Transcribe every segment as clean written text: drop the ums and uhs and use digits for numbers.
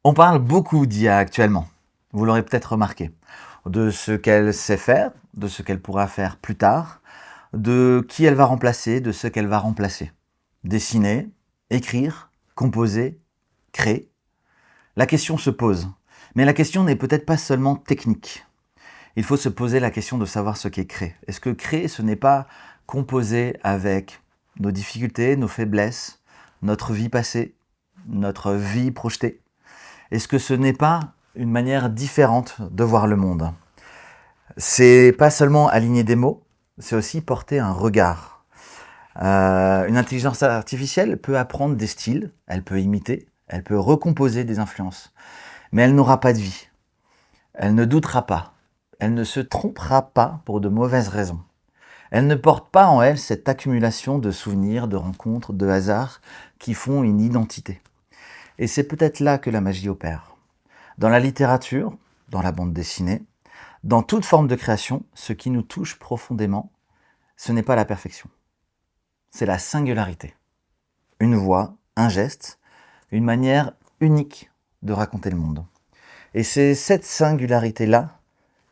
On parle beaucoup d'IA actuellement, vous l'aurez peut-être remarqué, de ce qu'elle sait faire, de ce qu'elle pourra faire plus tard, de qui elle va remplacer, de ce qu'elle va remplacer. Dessiner, écrire, composer, créer. La question se pose, mais la question n'est peut-être pas seulement technique. Il faut se poser la question de savoir ce qu'est créer. Est-ce que créer, ce n'est pas composer avec nos difficultés, nos faiblesses, notre vie passée, notre vie projetée? Est-ce que ce n'est pas une manière différente de voir le monde? C'est pas seulement aligner des mots, c'est aussi porter un regard. Une intelligence artificielle peut apprendre des styles, elle peut imiter, elle peut recomposer des influences, mais elle n'aura pas de vie. Elle ne doutera pas, elle ne se trompera pas pour de mauvaises raisons. Elle ne porte pas en elle cette accumulation de souvenirs, de rencontres, de hasards qui font une identité. Et c'est peut-être là que la magie opère. Dans la littérature, dans la bande dessinée, dans toute forme de création, ce qui nous touche profondément, ce n'est pas la perfection. C'est la singularité. Une voix, un geste, une manière unique de raconter le monde. Et c'est cette singularité-là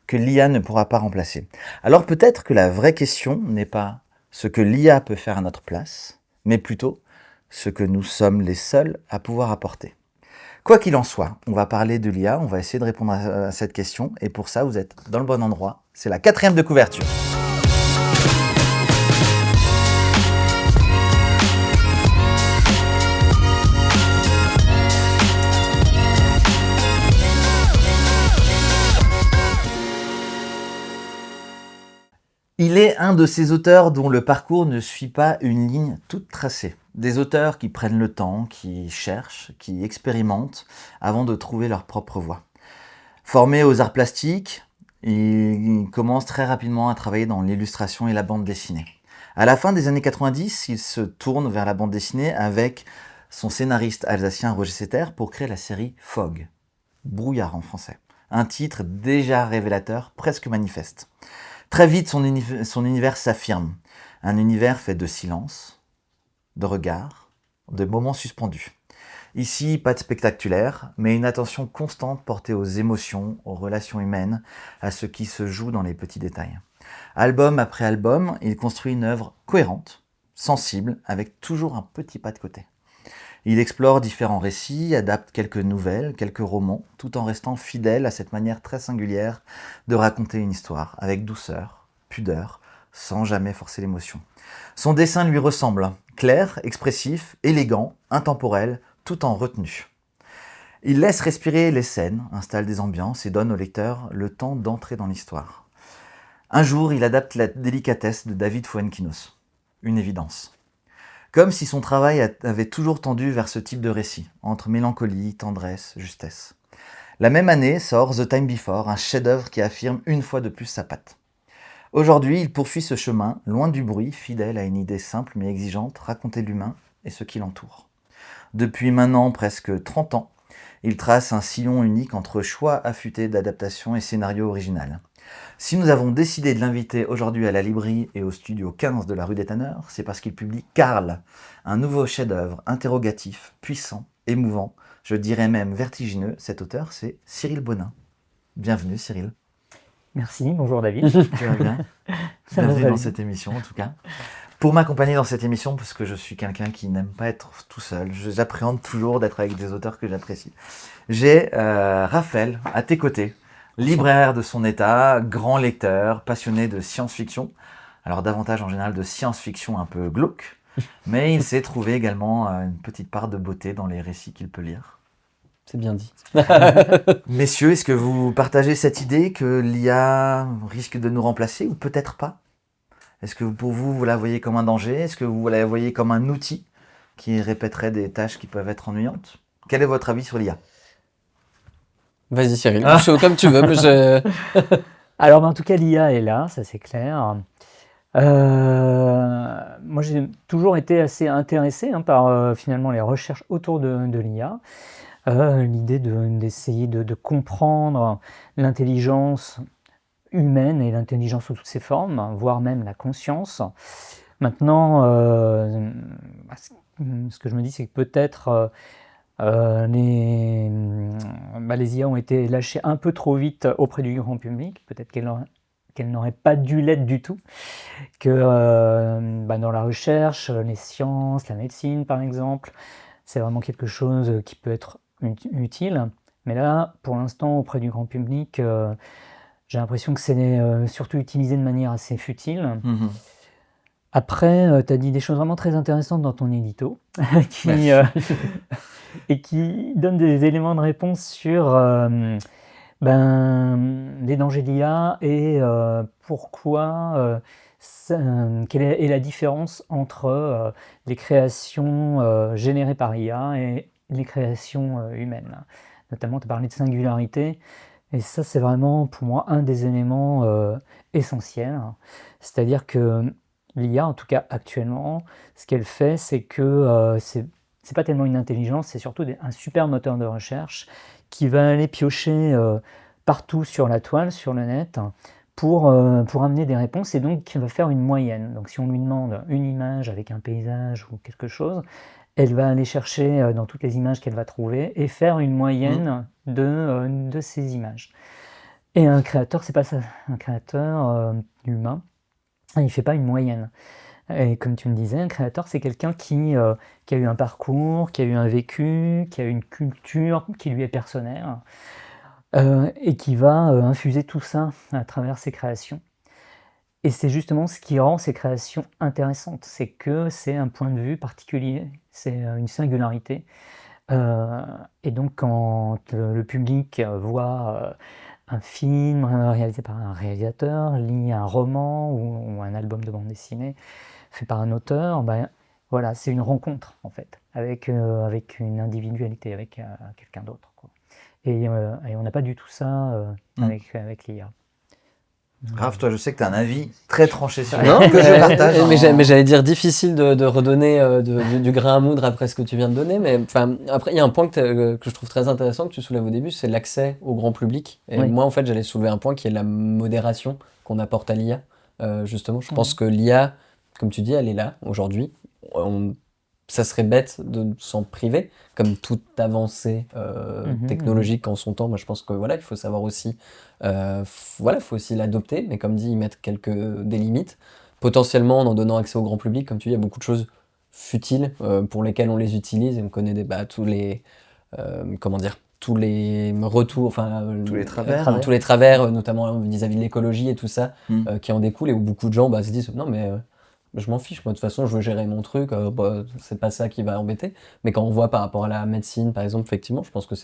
que l'IA ne pourra pas remplacer. Alors peut-être que la vraie question n'est pas ce que l'IA peut faire à notre place, mais plutôt ce que nous sommes les seuls à pouvoir apporter. Quoi qu'il en soit, on va parler de l'IA, on va essayer de répondre à cette question, et pour ça, vous êtes dans le bon endroit. C'est la 4e de couverture. Il est un de ces auteurs dont le parcours ne suit pas une ligne toute tracée. Des auteurs qui prennent le temps, qui cherchent, qui expérimentent avant de trouver leur propre voie. Formé aux arts plastiques, il commence très rapidement à travailler dans l'illustration et la bande dessinée. À la fin des années 90, il se tourne vers la bande dessinée avec son scénariste alsacien Roger Setter pour créer la série Fog, Brouillard en français. Un titre déjà révélateur, presque manifeste. Très vite, son univers s'affirme. Un univers fait de silence, de regards, de moments suspendus. Ici, pas de spectaculaire, mais une attention constante portée aux émotions, aux relations humaines, à ce qui se joue dans les petits détails. Album après album, il construit une œuvre cohérente, sensible, avec toujours un petit pas de côté. Il explore différents récits, adapte quelques nouvelles, quelques romans, tout en restant fidèle à cette manière très singulière de raconter une histoire, avec douceur, pudeur, sans jamais forcer l'émotion. Son dessin lui ressemble, clair, expressif, élégant, intemporel, tout en retenue. Il laisse respirer les scènes, installe des ambiances et donne au lecteur le temps d'entrer dans l'histoire. Un jour, il adapte la délicatesse de David Fuenquinos. Une évidence. Comme si son travail avait toujours tendu vers ce type de récit, entre mélancolie, tendresse, justesse. La même année sort The Time Before, un chef-d'œuvre qui affirme une fois de plus sa patte. Aujourd'hui, il poursuit ce chemin, loin du bruit, fidèle à une idée simple mais exigeante, raconter l'humain et ce qui l'entoure. Depuis maintenant presque 30 ans, il trace un sillon unique entre choix affûtés d'adaptation et scénario original. Si nous avons décidé de l'inviter aujourd'hui à la librairie et au studio 15 de la rue des Tanneurs, c'est parce qu'il publie Karl, un nouveau chef-d'œuvre interrogatif, puissant, émouvant, je dirais même vertigineux. Cet auteur, c'est Cyril Bonin. Bienvenue Cyril. Merci, bonjour David. Tu vas bien? Ça va, Bienvenue dans David. cette émission en tout cas. Pour m'accompagner dans cette émission, parce que je suis quelqu'un qui n'aime pas être tout seul, j'appréhende toujours d'être avec des auteurs que j'apprécie. J'ai Raphaël à tes côtés, libraire de son état, grand lecteur, passionné de science-fiction. Alors davantage en général de science-fiction un peu glauque, mais il sait trouver également une petite part de beauté dans les récits qu'il peut lire. C'est bien dit. Messieurs, est-ce que vous partagez cette idée que l'IA risque de nous remplacer ou peut-être pas? Est-ce que pour vous, vous la voyez comme un danger? Est-ce que vous la voyez comme un outil qui répéterait des tâches qui peuvent être ennuyantes? Quel est votre avis sur l'IA? Vas-y Cyril, je suis comme tu veux. Mais Alors, en tout cas, l'IA est là, ça c'est clair. Moi, j'ai toujours été assez intéressé par finalement les recherches autour de l'IA. L'idée d'essayer de comprendre l'intelligence humaine et l'intelligence sous toutes ses formes, voire même la conscience. Maintenant, ce que je me dis, c'est que peut-être les IA ont été lâchées un peu trop vite auprès du grand public. Peut-être qu'elles n'auraient pas dû l'être du tout. Que dans la recherche, les sciences, la médecine par exemple, c'est vraiment quelque chose qui peut être utile. Mais là, pour l'instant, auprès du grand public, j'ai l'impression que c'est surtout utilisé de manière assez futile. Mhm. Après, tu as dit des choses vraiment très intéressantes dans ton édito, Merci. et qui donnent des éléments de réponse sur les dangers de l'IA et pourquoi, quelle est la différence entre les créations générées par l'IA et les créations humaines. Notamment, tu as parlé de singularité, et ça, c'est vraiment pour moi un des éléments essentiels. C'est-à-dire que l'IA, en tout cas actuellement, ce qu'elle fait, c'est que c'est pas tellement une intelligence, c'est surtout un super moteur de recherche qui va aller piocher partout sur la toile, sur le net, pour amener des réponses, et donc qui va faire une moyenne. Donc si on lui demande une image avec un paysage ou quelque chose, elle va aller chercher dans toutes les images qu'elle va trouver et faire une moyenne de ces images. Et un créateur, c'est pas ça. Un créateur humain, il fait pas une moyenne. Et comme tu me disais, un créateur, c'est quelqu'un qui a eu un parcours, qui a eu un vécu, qui a eu une culture qui lui est personnelle, et qui va infuser tout ça à travers ses créations. Et c'est justement ce qui rend ces créations intéressantes, c'est que c'est un point de vue particulier, c'est une singularité. Et donc quand le public voit un film réalisé par un réalisateur, lit un roman ou un album de bande dessinée fait par un auteur, voilà, c'est une rencontre en fait, avec une individualité, avec quelqu'un d'autre, quoi. Et on n'a pas du tout ça avec l'IA. Raph, toi, je sais que tu as un avis très tranché sur Non, que je partage. mais j'allais dire difficile de redonner du grain à moudre après ce que tu viens de donner. Mais enfin, après, il y a un point que je trouve très intéressant que tu soulèves au début, c'est l'accès au grand public. Et Oui. moi, en fait, j'allais soulever un point qui est la modération qu'on apporte à l'IA. Justement, je pense Mhm. que l'IA, comme tu dis, elle est là aujourd'hui. Ça serait bête de s'en priver, comme toute avancée technologique en son temps. Moi, je pense que voilà, il faut savoir aussi, voilà, faut aussi l'adopter, mais comme dit, y mettre des limites. Potentiellement, en donnant accès au grand public, comme tu dis, il y a beaucoup de choses futiles pour lesquelles on les utilise, et on connaît tous les, comment dire, tous les retours, enfin Tous les travers. tous les travers, notamment vis-à-vis de l'écologie et tout ça, Mm. qui en découlent, et où beaucoup de gens se disent non mais je m'en fiche, moi de toute façon je veux gérer mon truc, c'est pas ça qui va embêter. Mais quand on voit par rapport à la médecine par exemple, effectivement, je pense que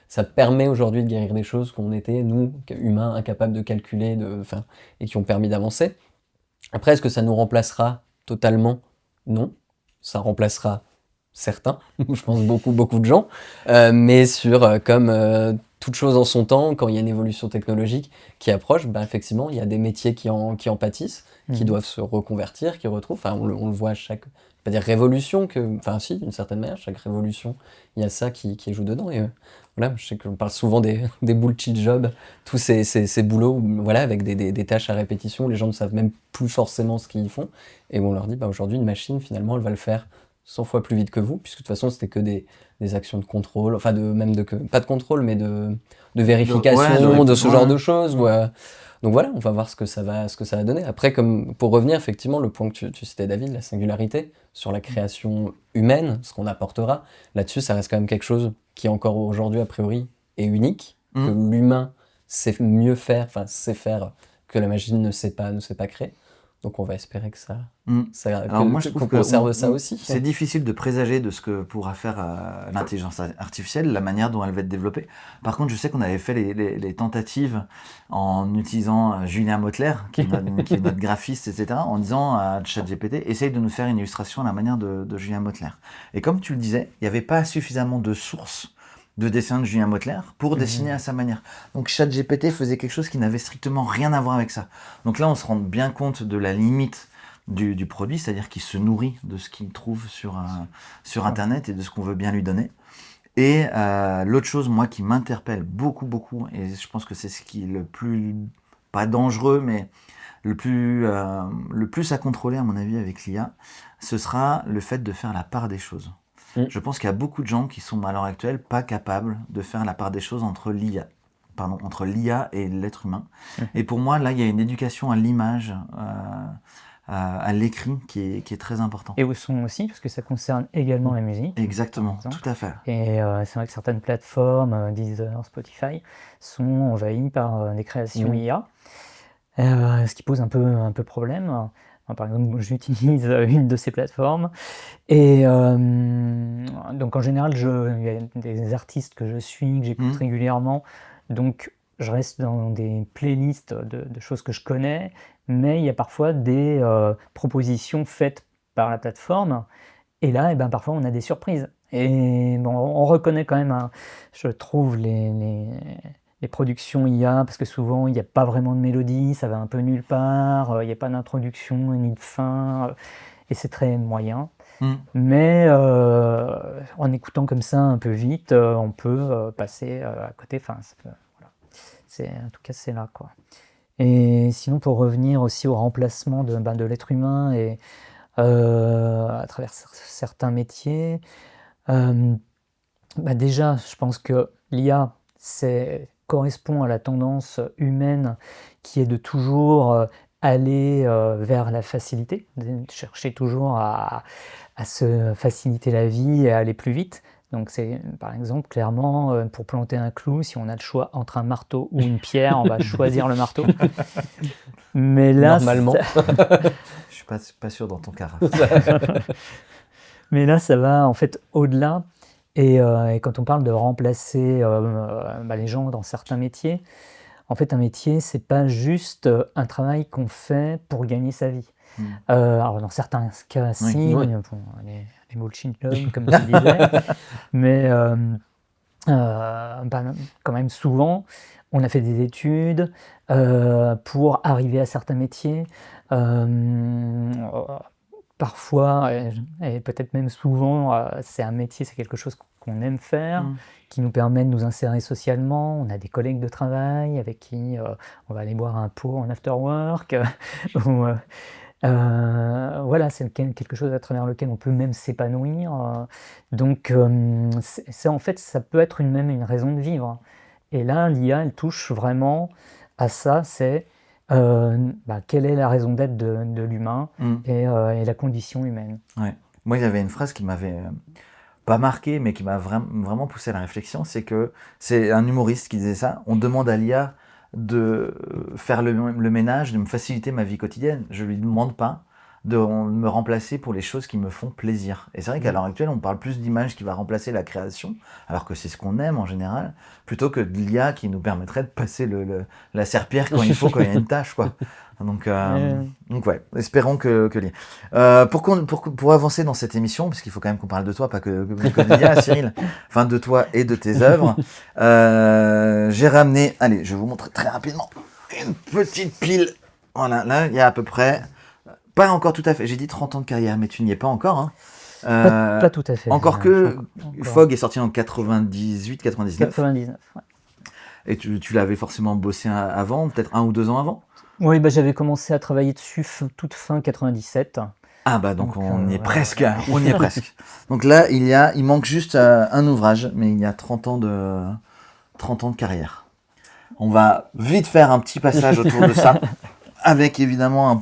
ça permet aujourd'hui de guérir des choses qu'on était, nous, humains, incapables de calculer, et qui ont permis d'avancer. Après, est-ce que ça nous remplacera totalement? Non. Ça remplacera certains, je pense beaucoup de gens, mais comme toute chose en son temps, quand il y a une évolution technologique qui approche, effectivement, il y a des métiers qui en pâtissent, qui doivent se reconvertir, qui retrouvent, enfin, on le voit à chaque, pas dire révolution, enfin si, d'une certaine manière, chaque révolution, il y a ça qui joue dedans, et voilà, je sais qu'on parle souvent des bullshit jobs, tous ces boulots, voilà, avec des tâches à répétition, les gens ne savent même plus forcément ce qu'ils font, et on leur dit, aujourd'hui, une machine, finalement, elle va le faire 100 fois plus vite que vous, puisque de toute façon, c'était que des actions de contrôle, enfin, pas de contrôle, mais de vérification, de ce genre de choses, donc voilà, on va voir ce que ça va donner. Après, comme pour revenir effectivement, le point que tu citais, David, la singularité sur la création humaine, ce qu'on apportera, là-dessus, ça reste quand même quelque chose qui encore aujourd'hui, a priori, est unique, que l'humain sait mieux faire, enfin sait faire que la machine ne sait pas créer. Donc on va espérer que Alors moi, je trouve qu'on conserve ça aussi. C'est difficile de présager de ce que pourra faire l'intelligence artificielle, la manière dont elle va être développée. Par contre, je sais qu'on avait fait les tentatives en utilisant Julien Motler, qui est notre graphiste, etc., en disant à ChatGPT, essaye de nous faire une illustration à la manière de Julien Motler. Et comme tu le disais, il n'y avait pas suffisamment de sources de dessin de Julien Motler pour dessiner à sa manière. Donc ChatGPT faisait quelque chose qui n'avait strictement rien à voir avec ça. Donc là, on se rend bien compte de la limite du produit, c'est-à-dire qu'il se nourrit de ce qu'il trouve sur Internet et de ce qu'on veut bien lui donner. Et l'autre chose, moi, qui m'interpelle beaucoup, et je pense que c'est ce qui est le plus, pas dangereux, mais le plus à contrôler, à mon avis, avec l'IA, ce sera le fait de faire la part des choses. Je pense qu'il y a beaucoup de gens qui sont à l'heure actuelle pas capables de faire la part des choses entre l'IA et l'être humain. Et pour moi, là, il y a une éducation à l'image, à l'écrit qui est très important. Et au son aussi, parce que ça concerne également la musique. Exactement, tout à fait. Et c'est vrai que certaines plateformes, Deezer, Spotify, sont envahies par des créations IA, ce qui pose un peu problème. Moi, par exemple, j'utilise une de ces plateformes. Et donc en général, il y a des artistes que je suis, que j'écoute régulièrement. Donc je reste dans des playlists de choses que je connais, mais il y a parfois des propositions faites par la plateforme. Et là, parfois, on a des surprises. Et bon, on reconnaît quand même, je trouve, les productions IA, parce que souvent, il n'y a pas vraiment de mélodie, ça va un peu nulle part, il n'y a pas d'introduction ni de fin, et c'est très moyen. Mais en écoutant comme ça un peu vite, on peut passer à côté. Enfin, voilà. En tout cas, c'est là, quoi. Et sinon, pour revenir aussi au remplacement de l'être humain et à travers certains métiers, déjà, je pense que l'IA correspond à la tendance humaine qui est de toujours aller vers la facilité, de chercher toujours à se faciliter la vie et à aller plus vite. Donc c'est, par exemple, clairement, pour planter un clou, si on a le choix entre un marteau ou une pierre, on va choisir le marteau. Mais là, Normalement. Je suis pas sûr dans ton cas. Mais là, ça va en fait au-delà. Et quand on parle de remplacer les gens dans certains métiers, en fait, un métier, c'est pas juste un travail qu'on fait pour gagner sa vie. Alors, dans certains cas, si, bon, les bullshit jobs, comme tu disais, mais quand même, souvent, on a fait des études pour arriver à certains métiers. Parfois, et peut-être même souvent, c'est un métier, c'est quelque chose qu'on aime faire, qui nous permet de nous insérer socialement. On a des collègues de travail avec qui on va aller boire un pot en after work. Voilà, c'est quelque chose à travers lequel on peut même s'épanouir. Donc, en fait, ça peut être même une raison de vivre. Et là, l'IA, elle touche vraiment à ça, c'est quelle est la raison d'être de l'humain et la condition humaine. Ouais. Moi, il y avait une phrase qui m'avait pas marqué, mais qui m'a vraiment poussé à la réflexion, c'est que c'est un humoriste qui disait ça, on demande à l'IA de faire le ménage, de me faciliter ma vie quotidienne. Je lui demande pas de me remplacer pour les choses qui me font plaisir. Et c'est vrai qu'à l'heure actuelle, on parle plus d'image qui va remplacer la création, alors que c'est ce qu'on aime en général, plutôt que de l'IA qui nous permettrait de passer la serpillière quand il faut, quand il y a une tâche, quoi. Donc ouais, espérons que l'IA. Pour avancer dans cette émission, parce qu'il faut quand même qu'on parle de toi, pas que de l'IA, Cyril, enfin de toi et de tes œuvres, j'ai ramené, allez, je vais vous montrer très rapidement, une petite pile. Voilà, là, il y a à peu près... Pas encore tout à fait, j'ai dit 30 ans de carrière, mais tu n'y es pas encore. Hein. Pas tout à fait. Encore que Fogg est sorti en 98, 99. 99, ouais. Et tu l'avais forcément bossé avant, peut-être 1 ou 2 ans avant? Oui, j'avais commencé à travailler dessus toute fin 97. Ah donc on y est presque, on y est presque. Donc là, il manque juste un ouvrage, mais il y a 30 ans de carrière. On va vite faire un petit passage autour de ça, avec évidemment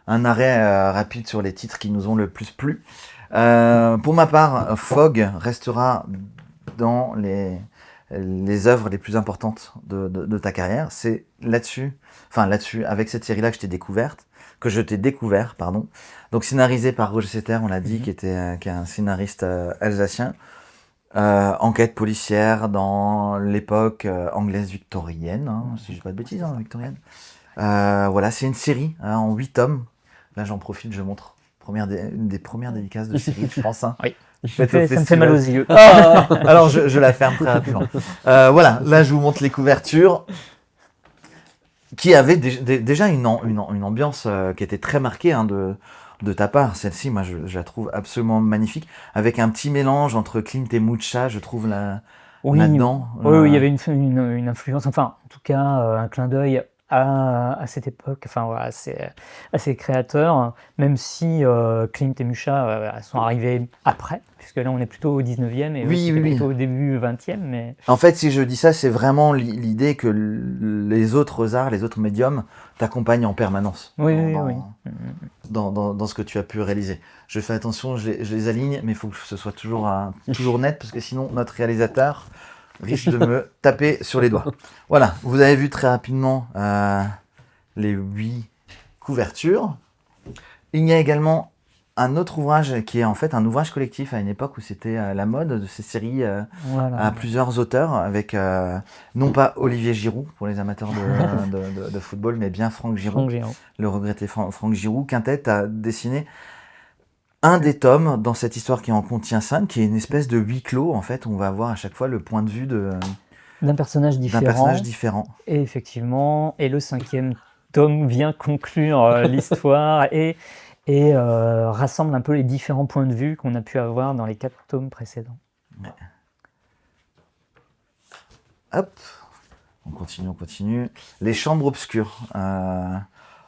un arrêt rapide sur les titres qui nous ont le plus plu. Pour ma part, Fogg restera dans les œuvres les plus importantes de ta carrière. C'est là-dessus, avec cette série-là que je t'ai découvert, pardon. Donc scénarisé par Roger Setter, on l'a dit, qui est un scénariste alsacien. Enquête policière dans l'époque anglaise victorienne, si je dis pas de bêtises, victorienne. Voilà, c'est une série en 8 tomes. Là, j'en profite, je montre une des premières dédicaces de Cyril, je pense. Oui, ça me fait mal aux yeux. Alors, je la ferme très rapidement. Voilà, là, je vous montre les couvertures qui avaient déjà une ambiance qui était très marquée de ta part. Celle-ci, moi, je la trouve absolument magnifique, avec un petit mélange entre Clint et Mucha, je trouve, là-dedans. Oui, il y avait une influence, enfin, en tout cas, un clin d'œil à cette époque, enfin voilà, à ces créateurs, même si Klimt et Mucha sont arrivés après, puisque là on est plutôt au 19e et eux Oui, c'était oui, oui. plutôt au début 20e, mais En fait, si je dis ça, c'est vraiment l'idée que les autres arts, les autres médiums t'accompagnent en permanence oui, oui, oui. dans ce que tu as pu réaliser. Je fais attention, je les aligne, mais il faut que ce soit toujours net, parce que sinon notre réalisateur risque de me taper sur les doigts. Voilà, vous avez vu très rapidement les 8 couvertures. Il y a également un autre ouvrage qui est en fait un ouvrage collectif à une époque où c'était la mode de ces séries Voilà. à plusieurs auteurs avec non pas Olivier Giroud pour les amateurs de football, mais bien Franck Giroud, Franck Giraud. le regretté Franck Giroud. Quintet a dessiné un des tomes dans cette histoire qui en contient 5, qui est une espèce de huis clos en fait, où on va avoir à chaque fois le point de vue D'un personnage différent. Et effectivement, et le 5e tome vient conclure l'histoire et rassemble un peu les différents points de vue qu'on a pu avoir dans les 4 tomes précédents. Ouais. Hop, on continue. Les chambres obscures,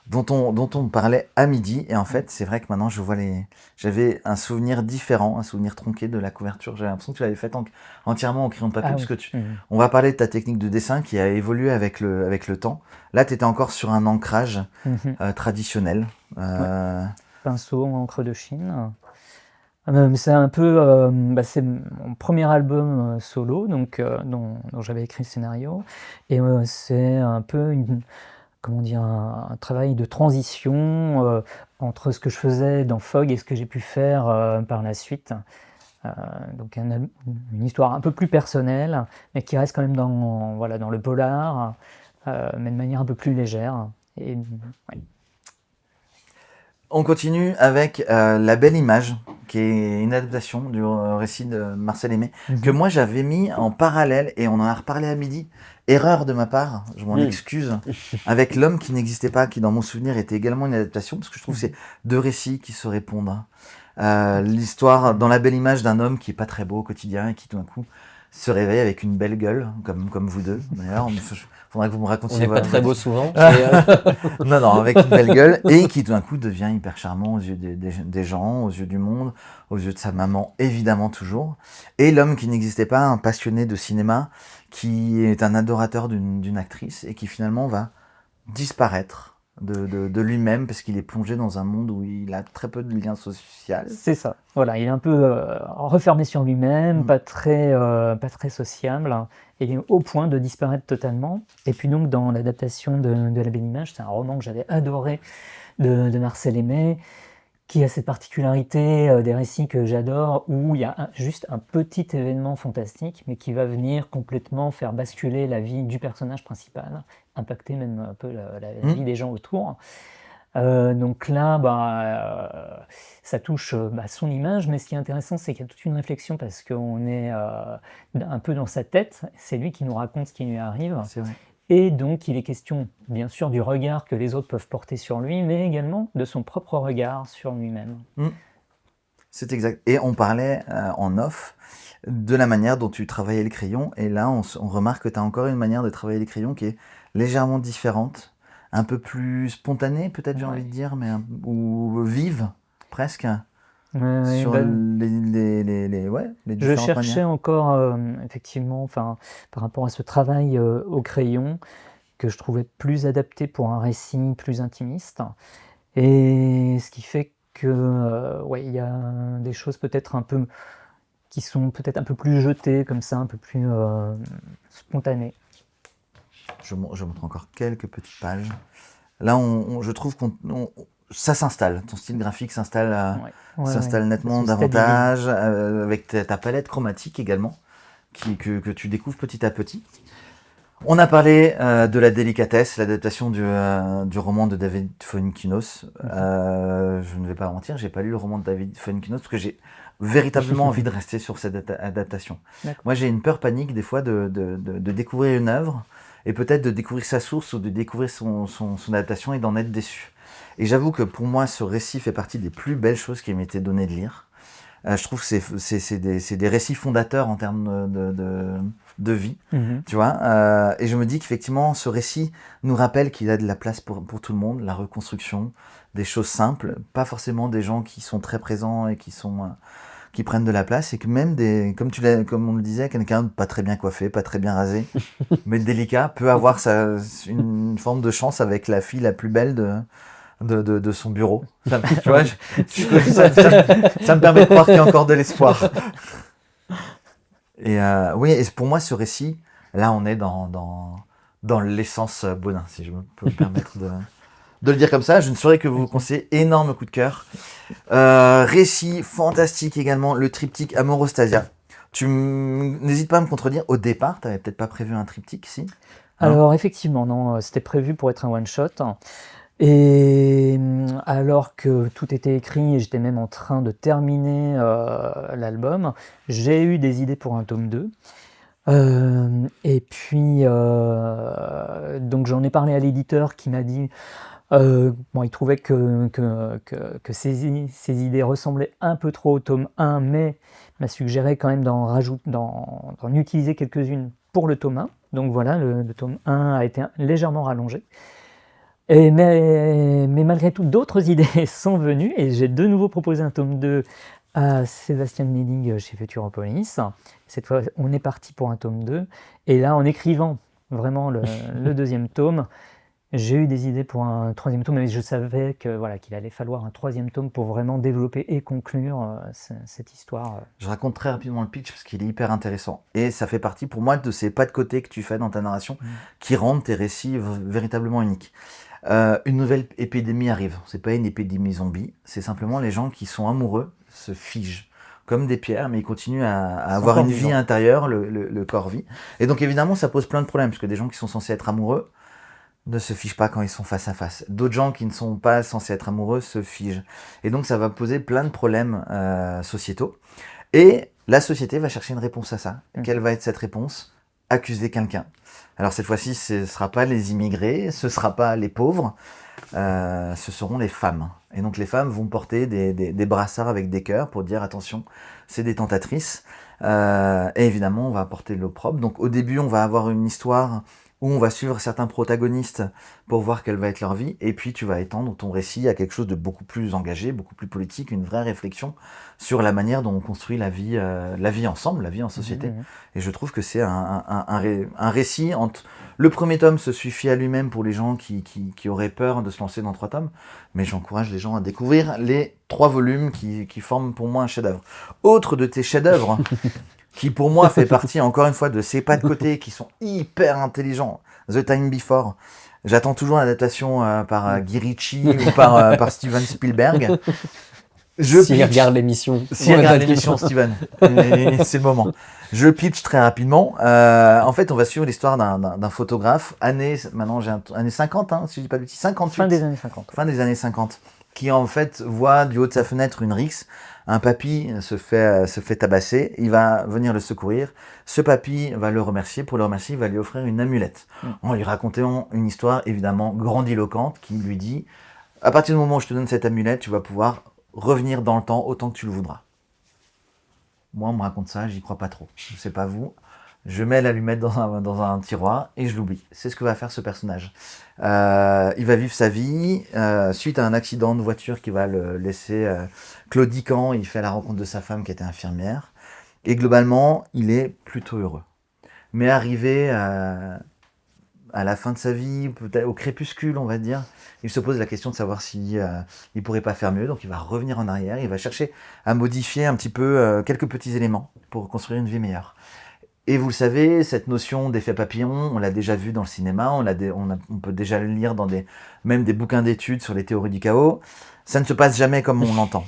dont on parlait à midi. Et en fait, c'est vrai que maintenant, j'avais un souvenir différent, un souvenir tronqué de la couverture. J'avais l'impression que tu l'avais faite entièrement en crayon de papier. Parce que on va parler de ta technique de dessin qui a évolué avec le temps. Là, tu étais encore sur un ancrage traditionnel. Pinceau, encre de Chine. C'est un peu, c'est mon premier album solo, donc dont j'avais écrit le scénario, et c'est un peu un travail de transition entre ce que je faisais dans Fog et ce que j'ai pu faire par la suite. Donc une histoire un peu plus personnelle, mais qui reste quand même dans le polar, mais de manière un peu plus légère. Et, ouais. On continue avec La Belle Image, qui est une adaptation du récit de Marcel Aimé, que moi j'avais mis en parallèle, et on en a reparlé à midi. Erreur de ma part, je m'en excuse, avec L'Homme qui n'existait pas, qui dans mon souvenir était également une adaptation, parce que je trouve que c'est 2 récits qui se répondent. L'histoire dans La Belle Image d'un homme qui est pas très beau au quotidien et qui tout d'un coup se réveille avec une belle gueule, comme vous deux. D'ailleurs, faudrait que vous me racontiez. On n'est pas très beau souvent. Non, avec une belle gueule, et qui tout d'un coup devient hyper charmant aux yeux des gens, aux yeux du monde, aux yeux de sa maman, évidemment toujours. Et L'Homme qui n'existait pas, un passionné de cinéma, qui est un adorateur d'une actrice, et qui finalement va disparaître de lui-même, parce qu'il est plongé dans un monde où il a très peu de liens sociaux. C'est ça, voilà, il est un peu refermé sur lui-même, pas très sociable, et au point de disparaître totalement. Et puis donc dans l'adaptation de La Belle Image, c'est un roman que j'avais adoré de Marcel Aimé, qui a cette particularité des récits que j'adore, où il y a juste un petit événement fantastique, mais qui va venir complètement faire basculer la vie du personnage principal, impacter même un peu la vie des gens autour. Donc là, ça touche son image, mais ce qui est intéressant, c'est qu'il y a toute une réflexion, parce qu'on est un peu dans sa tête, c'est lui qui nous raconte ce qui lui arrive. C'est vrai. Et donc, il est question, bien sûr, du regard que les autres peuvent porter sur lui, mais également de son propre regard sur lui-même. C'est exact. Et on parlait en off de la manière dont tu travaillais le crayon. Et là, on remarque que tu as encore une manière de travailler les crayons qui est légèrement différente, un peu plus spontanée, peut-être, j'ai envie de dire, ou vive, presque. Sur les différentes je cherchais manières. encore, effectivement, par rapport à ce travail au crayon, que je trouvais plus adapté pour un récit plus intimiste. Et ce qui fait que, il y a des choses peut-être qui sont peut-être un peu plus jetées, comme ça, un peu plus spontanées. Je montre encore quelques petites pages. Là, je trouve ça s'installe. Ton style graphique s'installe nettement davantage, avec ta palette chromatique également, que tu découvres petit à petit. On a parlé de La Délicatesse, l'adaptation du roman de David Fuenkinos. Je ne vais pas mentir, j'ai pas lu le roman de David Fuenkinos parce que j'ai véritablement envie de rester sur cette adaptation. Moi, j'ai une peur panique des fois de découvrir une œuvre et peut-être de découvrir sa source ou de découvrir son adaptation et d'en être déçu. Et j'avoue que pour moi, ce récit fait partie des plus belles choses qui m'étaient données de lire. Je trouve que c'est des récits fondateurs en termes de vie, Mhm. tu vois. Et je me dis qu'effectivement, ce récit nous rappelle qu'il y a de la place pour tout le monde, la reconstruction, des choses simples, pas forcément des gens qui sont très présents et qui prennent de la place, et que même comme on le disait, quelqu'un de pas très bien coiffé, pas très bien rasé, mais délicat, peut avoir une forme de chance avec la fille la plus belle de son bureau. Tu vois, ça me permet de croire qu'il y a encore de l'espoir. Et oui, et pour moi, ce récit, là, on est dans l'essence Bonin, si je peux me permettre de le dire comme ça. Je ne saurais que vous conseiller, énorme coup de cœur. Récit fantastique également, le triptyque Amorostasia. N'hésite pas à me contredire, au départ, tu n'avais peut-être pas prévu un triptyque, si? Alors effectivement, non, c'était prévu pour être un one-shot. Et alors que tout était écrit et j'étais même en train de terminer l'album, j'ai eu des idées pour un tome 2. Et puis, donc j'en ai parlé à l'éditeur qui m'a dit, bon, il trouvait que ces idées ressemblaient un peu trop au tome 1, mais m'a suggéré quand même d'en utiliser quelques-unes pour le tome 1. Donc voilà, le tome 1 a été légèrement rallongé. Mais malgré tout, d'autres idées sont venues et j'ai de nouveau proposé un tome 2 à Sébastien Kneeding chez Futuropolis. Cette fois, on est parti pour un tome 2. Et là, en écrivant vraiment le deuxième tome, j'ai eu des idées pour un troisième tome, mais je savais qu'il allait falloir un troisième tome pour vraiment développer et conclure cette histoire. Je raconte très rapidement le pitch parce qu'il est hyper intéressant. Et ça fait partie pour moi de ces pas de côté que tu fais dans ta narration qui rendent tes récits véritablement uniques. Une nouvelle épidémie arrive. C'est pas une épidémie zombie, c'est simplement les gens qui sont amoureux se figent comme des pierres, mais ils continuent à avoir une vie intérieure, le corps vit. Et donc évidemment, ça pose plein de problèmes, parce que des gens qui sont censés être amoureux ne se figent pas quand ils sont face à face. D'autres gens qui ne sont pas censés être amoureux se figent. Et donc ça va poser plein de problèmes sociétaux. Et la société va chercher une réponse à ça. Quelle va être cette réponse? Accuser quelqu'un. Alors cette fois-ci, ce ne sera pas les immigrés, ce ne sera pas les pauvres, ce seront les femmes. Et donc les femmes vont porter des brassards avec des cœurs pour dire attention, c'est des tentatrices. Et évidemment, on va apporter l'opprobre. Donc au début, on va avoir une histoire où on va suivre certains protagonistes pour voir quelle va être leur vie, et puis tu vas étendre ton récit à quelque chose de beaucoup plus engagé, beaucoup plus politique, une vraie réflexion sur la manière dont on construit la vie ensemble, la vie en société. Et je trouve que c'est un récit entre... Le premier tome se suffit à lui-même pour les gens qui auraient peur de se lancer dans 3 tomes, mais j'encourage les gens à découvrir les 3 volumes qui forment pour moi un chef-d'œuvre. Autre de tes chefs-d'œuvre, qui pour moi fait partie encore une fois de ces pas de côté qui sont hyper intelligents, The Time Before. J'attends toujours l'adaptation par Guy Ritchie ou par Steven Spielberg. S'il regarde l'émission. S'il regarde l'émission, Steven, c'est le moment. Je pitch très rapidement. En fait, on va suivre l'histoire d'un photographe, années 50, hein, si je dis pas de bêtises, 58. Fin des années 50. Fin des années 50. Qui en fait voit du haut de sa fenêtre une rixe. Un papy se fait tabasser, il va venir le secourir. Ce papy va le remercier. Pour le remercier, il va lui offrir une amulette. En lui racontant une histoire évidemment grandiloquente qui lui dit à partir du moment où je te donne cette amulette, tu vas pouvoir revenir dans le temps autant que tu le voudras. Moi, on me raconte ça, j'y crois pas trop. Je sais pas vous. Je mets l'allumette dans un tiroir et je l'oublie. C'est ce que va faire ce personnage. Il va vivre sa vie suite à un accident de voiture qui va le laisser claudiquant. Il fait la rencontre de sa femme qui était infirmière. Et globalement, il est plutôt heureux. Mais arrivé à la fin de sa vie, peut-être au crépuscule, on va dire, il se pose la question de savoir si il pourrait pas faire mieux. Donc il va revenir en arrière. Il va chercher à modifier un petit peu quelques petits éléments pour construire une vie meilleure. Et vous le savez, cette notion d'effet papillon, on l'a déjà vu dans le cinéma, on peut déjà le lire dans même des bouquins d'études sur les théories du chaos. Ça ne se passe jamais comme on l'entend.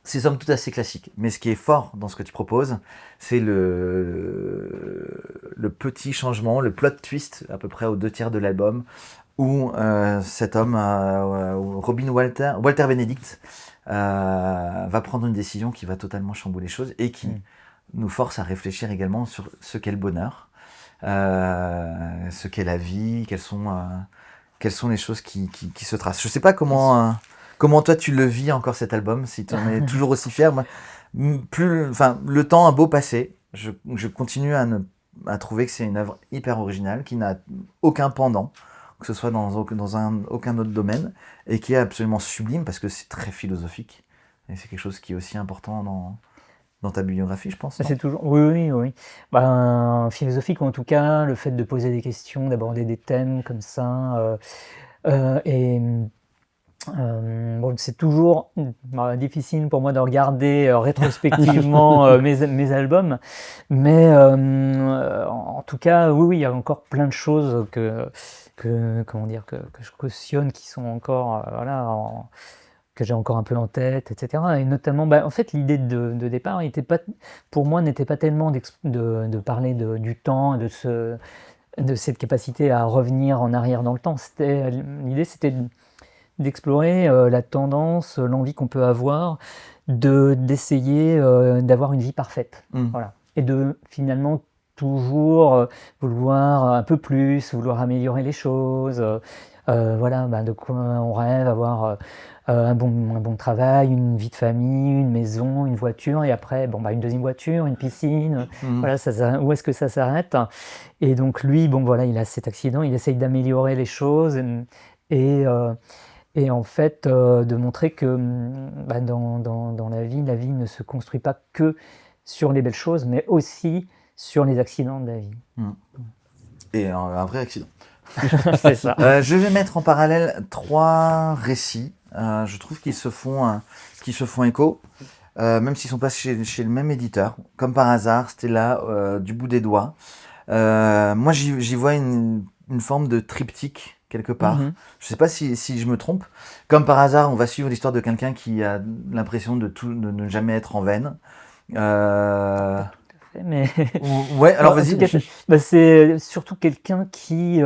C'est somme toute assez classique. Mais ce qui est fort dans ce que tu proposes, c'est le petit changement, le plot twist, à peu près aux 2/3 de l'album, où cet homme, Walter Benedict, va prendre une décision qui va totalement chambouler les choses et qui nous force à réfléchir également sur ce qu'est le bonheur, ce qu'est la vie, quelles sont les choses qui se tracent. Je ne sais pas comment toi tu le vis encore cet album, si tu en es toujours aussi fier. Moi, le temps a beau passer, je continue à a trouvé que c'est une œuvre hyper originale, qui n'a aucun pendant, que ce soit dans aucun autre domaine, et qui est absolument sublime parce que c'est très philosophique. Et c'est quelque chose qui est aussi important dans ta bibliographie, je pense. Non C'est toujours, oui, oui, oui. Ben, philosophique, ou en tout cas, le fait de poser des questions, d'aborder des thèmes comme ça, et bon, c'est toujours difficile pour moi de regarder rétrospectivement mes albums, mais en tout cas, oui, oui, il y a encore plein de choses comment dire, que je cautionne, qui sont encore, voilà, que j'ai encore un peu en tête, etc. Et notamment, en fait, l'idée de départ pour moi, n'était pas tellement de parler du temps, de cette capacité à revenir en arrière dans le temps. L'idée, c'était d'explorer la tendance, l'envie qu'on peut avoir d'essayer d'avoir une vie parfaite. Voilà. Et de finalement toujours vouloir un peu plus, vouloir améliorer les choses. Voilà, de quoi on rêve, avoir un bon travail, une vie de famille, une maison, une voiture, et après une deuxième voiture, une piscine. Voilà, où est-ce que ça s'arrête? Et donc lui, voilà, il a cet accident, il essaye d'améliorer les choses, et en fait, de montrer que dans la vie ne se construit pas que sur les belles choses, mais aussi sur les accidents de la vie. Et un vrai accident. C'est ça. Je vais mettre en parallèle 3 récits. Je trouve qu'ils se font écho, même s'ils ne sont pas chez le même éditeur. Comme par hasard, c'était là, du bout des doigts. Moi, j'y vois une forme de triptyque quelque part. Je ne sais pas si je me trompe. Comme par hasard, on va suivre l'histoire de quelqu'un qui a l'impression de ne jamais être en veine. Mais ouais, alors vas-y. C'est surtout quelqu'un qui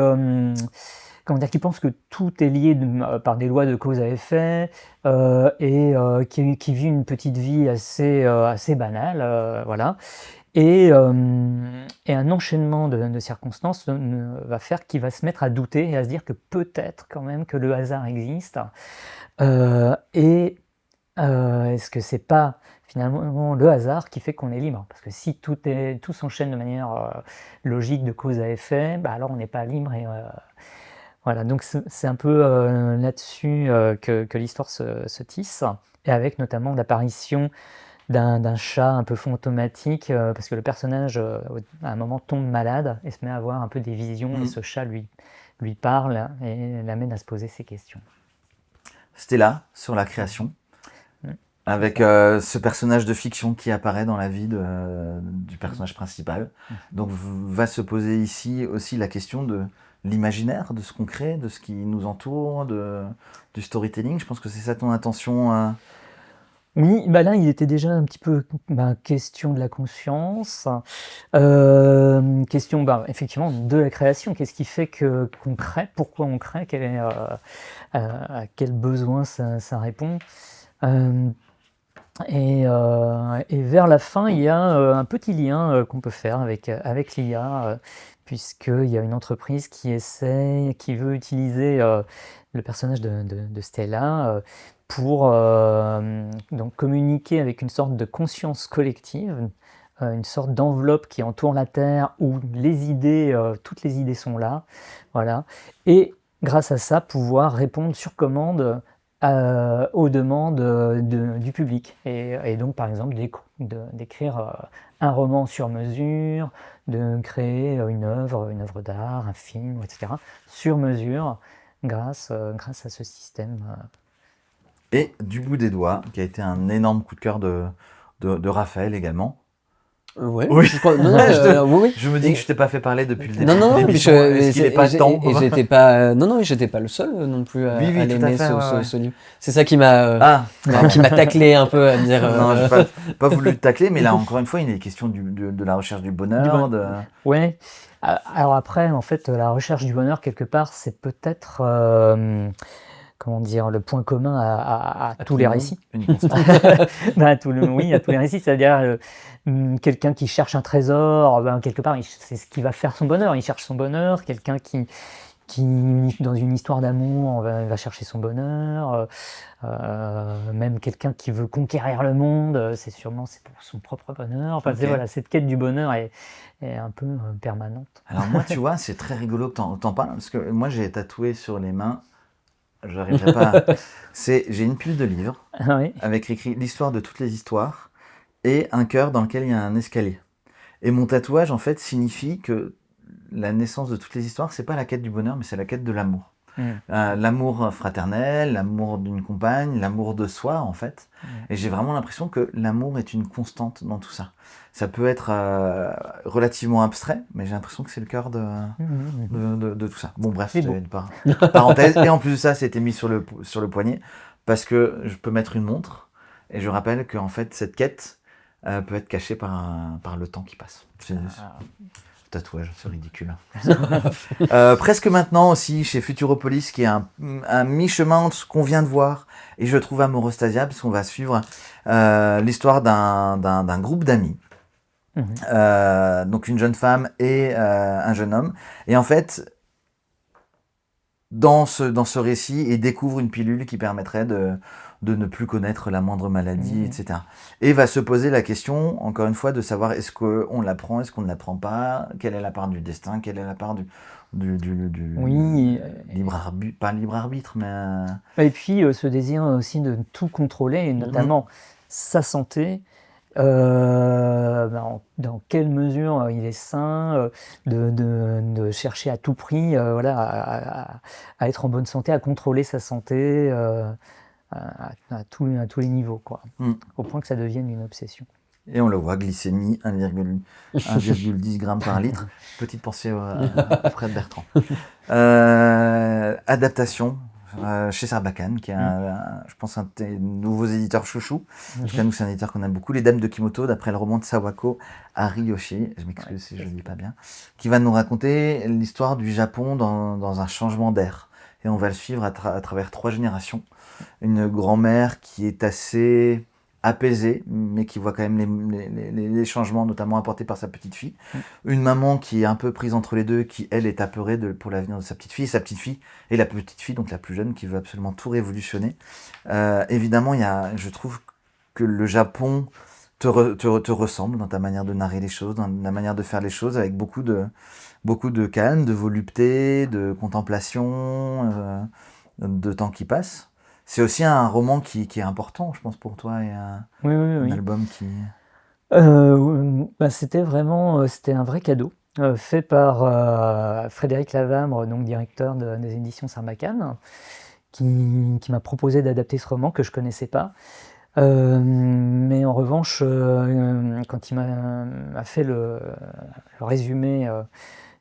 pense que tout est lié par des lois de cause à effet, et qui vit une petite vie assez banale, voilà. Et un enchaînement de circonstances va faire qu'il va se mettre à douter et à se dire que peut-être quand même que le hasard existe. Est-ce que c'est pas finalement le hasard qui fait qu'on est libre? Parce que si tout s'enchaîne de manière logique, de cause à effet, alors on n'est pas libre. Et voilà, donc c'est un peu là-dessus que l'histoire se tisse, et avec notamment l'apparition d'un chat un peu fantomatique, parce que le personnage à un moment tombe malade et se met à avoir un peu des visions, et ce chat lui parle et l'amène à se poser ces questions. Stella, sur la création, avec ce personnage de fiction qui apparaît dans la vie du personnage principal. Donc va se poser ici aussi la question de l'imaginaire, de ce qu'on crée, de ce qui nous entoure, du storytelling. Je pense que c'est ça ton intention. Oui, là il était déjà un petit peu question de la conscience, question effectivement de la création. Qu'est-ce qui fait qu'on crée? Pourquoi on crée? À quel besoin ça répond? Et vers la fin, il y a un petit lien qu'on peut faire avec l'IA, puisqu'il y a une entreprise qui veut utiliser le personnage de Stella pour donc communiquer avec une sorte de conscience collective, une sorte d'enveloppe qui entoure la Terre, où toutes les idées sont là, voilà. Et grâce à ça, pouvoir répondre sur commande aux demandes du public. Et donc, par exemple, d'écrire un roman sur mesure, de créer une œuvre d'art, un film, etc., sur mesure, grâce à ce système. Et Du bout des doigts, qui a été un énorme coup de cœur de Raphaël également. Ouais, oui. Oui. Je me dis que je t'ai pas fait parler depuis le début. Non, est-ce qu'il n'est pas temps? Et j'étais pas, j'étais pas le seul non plus à l'aimer, ce livre. C'est ça qui m'a taclé un peu, à me dire. Non, j'ai pas voulu le tacler, mais là encore une fois, il est question de la recherche du bonheur. Ouais. Alors après, en fait, la recherche du bonheur quelque part, c'est peut-être comment dire, le point commun à tous les récits. À tous les récits, c'est-à-dire quelqu'un qui cherche un trésor, quelque part, c'est ce qui va faire son bonheur. Il cherche son bonheur. Quelqu'un qui dans une histoire d'amour, va chercher son bonheur. Même quelqu'un qui veut conquérir le monde, c'est pour son propre bonheur. Enfin, Ok. voilà, cette quête du bonheur est un peu permanente. Alors moi, tu vois, c'est très rigolo que t'en parles, parce que moi, j'ai tatoué sur les mains, j'arriverai pas. J'ai une pile de livres Ah oui. avec écrit l'histoire de toutes les histoires et un cœur dans lequel il y a un escalier. Et mon tatouage, en fait, signifie que la naissance de toutes les histoires, c'est pas la quête du bonheur, mais c'est la quête de l'amour. L'amour fraternel, l'amour d'une compagne, l'amour de soi, en fait. Et j'ai vraiment l'impression que l'amour est une constante dans tout ça. Ça peut être relativement abstrait, mais j'ai l'impression que c'est le cœur de tout ça. Bon, bref, C'est c'était beau. une parenthèse. Et en plus de ça, c'était mis sur le poignet, parce que je peux mettre une montre, et je rappelle qu'en fait, cette quête peut être cachée par le temps qui passe. C'est tatouage, c'est ridicule. Presque maintenant aussi chez Futuropolis, qui est un mi-chemin entre ce qu'on vient de voir et je trouve Amorostasia, parce qu'on va suivre l'histoire d'un groupe d'amis. Donc une jeune femme et un jeune homme. Et en fait, dans ce récit, ils découvrent une pilule qui permettrait de ne plus connaître la moindre maladie, etc. Et va se poser la question, encore une fois, de savoir est-ce qu'on l'apprend, est-ce qu'on ne l'apprend pas, quelle est la part du destin, quelle est la part du Oui. libre arbitre, pas libre arbitre, mais... Et puis ce désir aussi de tout contrôler, et notamment sa santé, dans quelle mesure il est sain, de chercher à tout prix voilà, à être en bonne santé, à contrôler sa santé à tous les niveaux, quoi. Au point que ça devienne une obsession. Et on le voit, glycémie 1,10 grammes par litre. Petite pensée à Fred Bertrand. Adaptation chez Sarbacane, qui est, je pense, un de tes nouveaux éditeurs chouchou. En tout cas, nous, c'est un éditeur qu'on aime beaucoup. Les Dames de Kimoto, d'après le roman de Sawako Ariyoshi, je m'excuse si je ne le dis pas bien, qui va nous raconter l'histoire du Japon dans un changement d'air. Et on va le suivre à travers 3 générations. Une grand-mère qui est assez apaisée, mais qui voit quand même les changements, notamment apportés par sa petite fille. Une maman qui est un peu prise entre les deux, qui, elle, est apeurée pour l'avenir de sa petite fille. Et sa petite fille, et la petite fille, donc la plus jeune, qui veut absolument tout révolutionner. Évidemment, je trouve que le Japon te ressemble dans ta manière de narrer les choses, dans la manière de faire les choses, avec beaucoup de calme, de volupté, de contemplation, de temps qui passe. C'est aussi un roman qui est important, je pense, pour toi, et un album qui... C'était un vrai cadeau, fait par Frédéric Lavambre, donc directeur des éditions Sarbacane, qui m'a proposé d'adapter ce roman que je connaissais pas. Mais en revanche, quand il m'a fait le résumé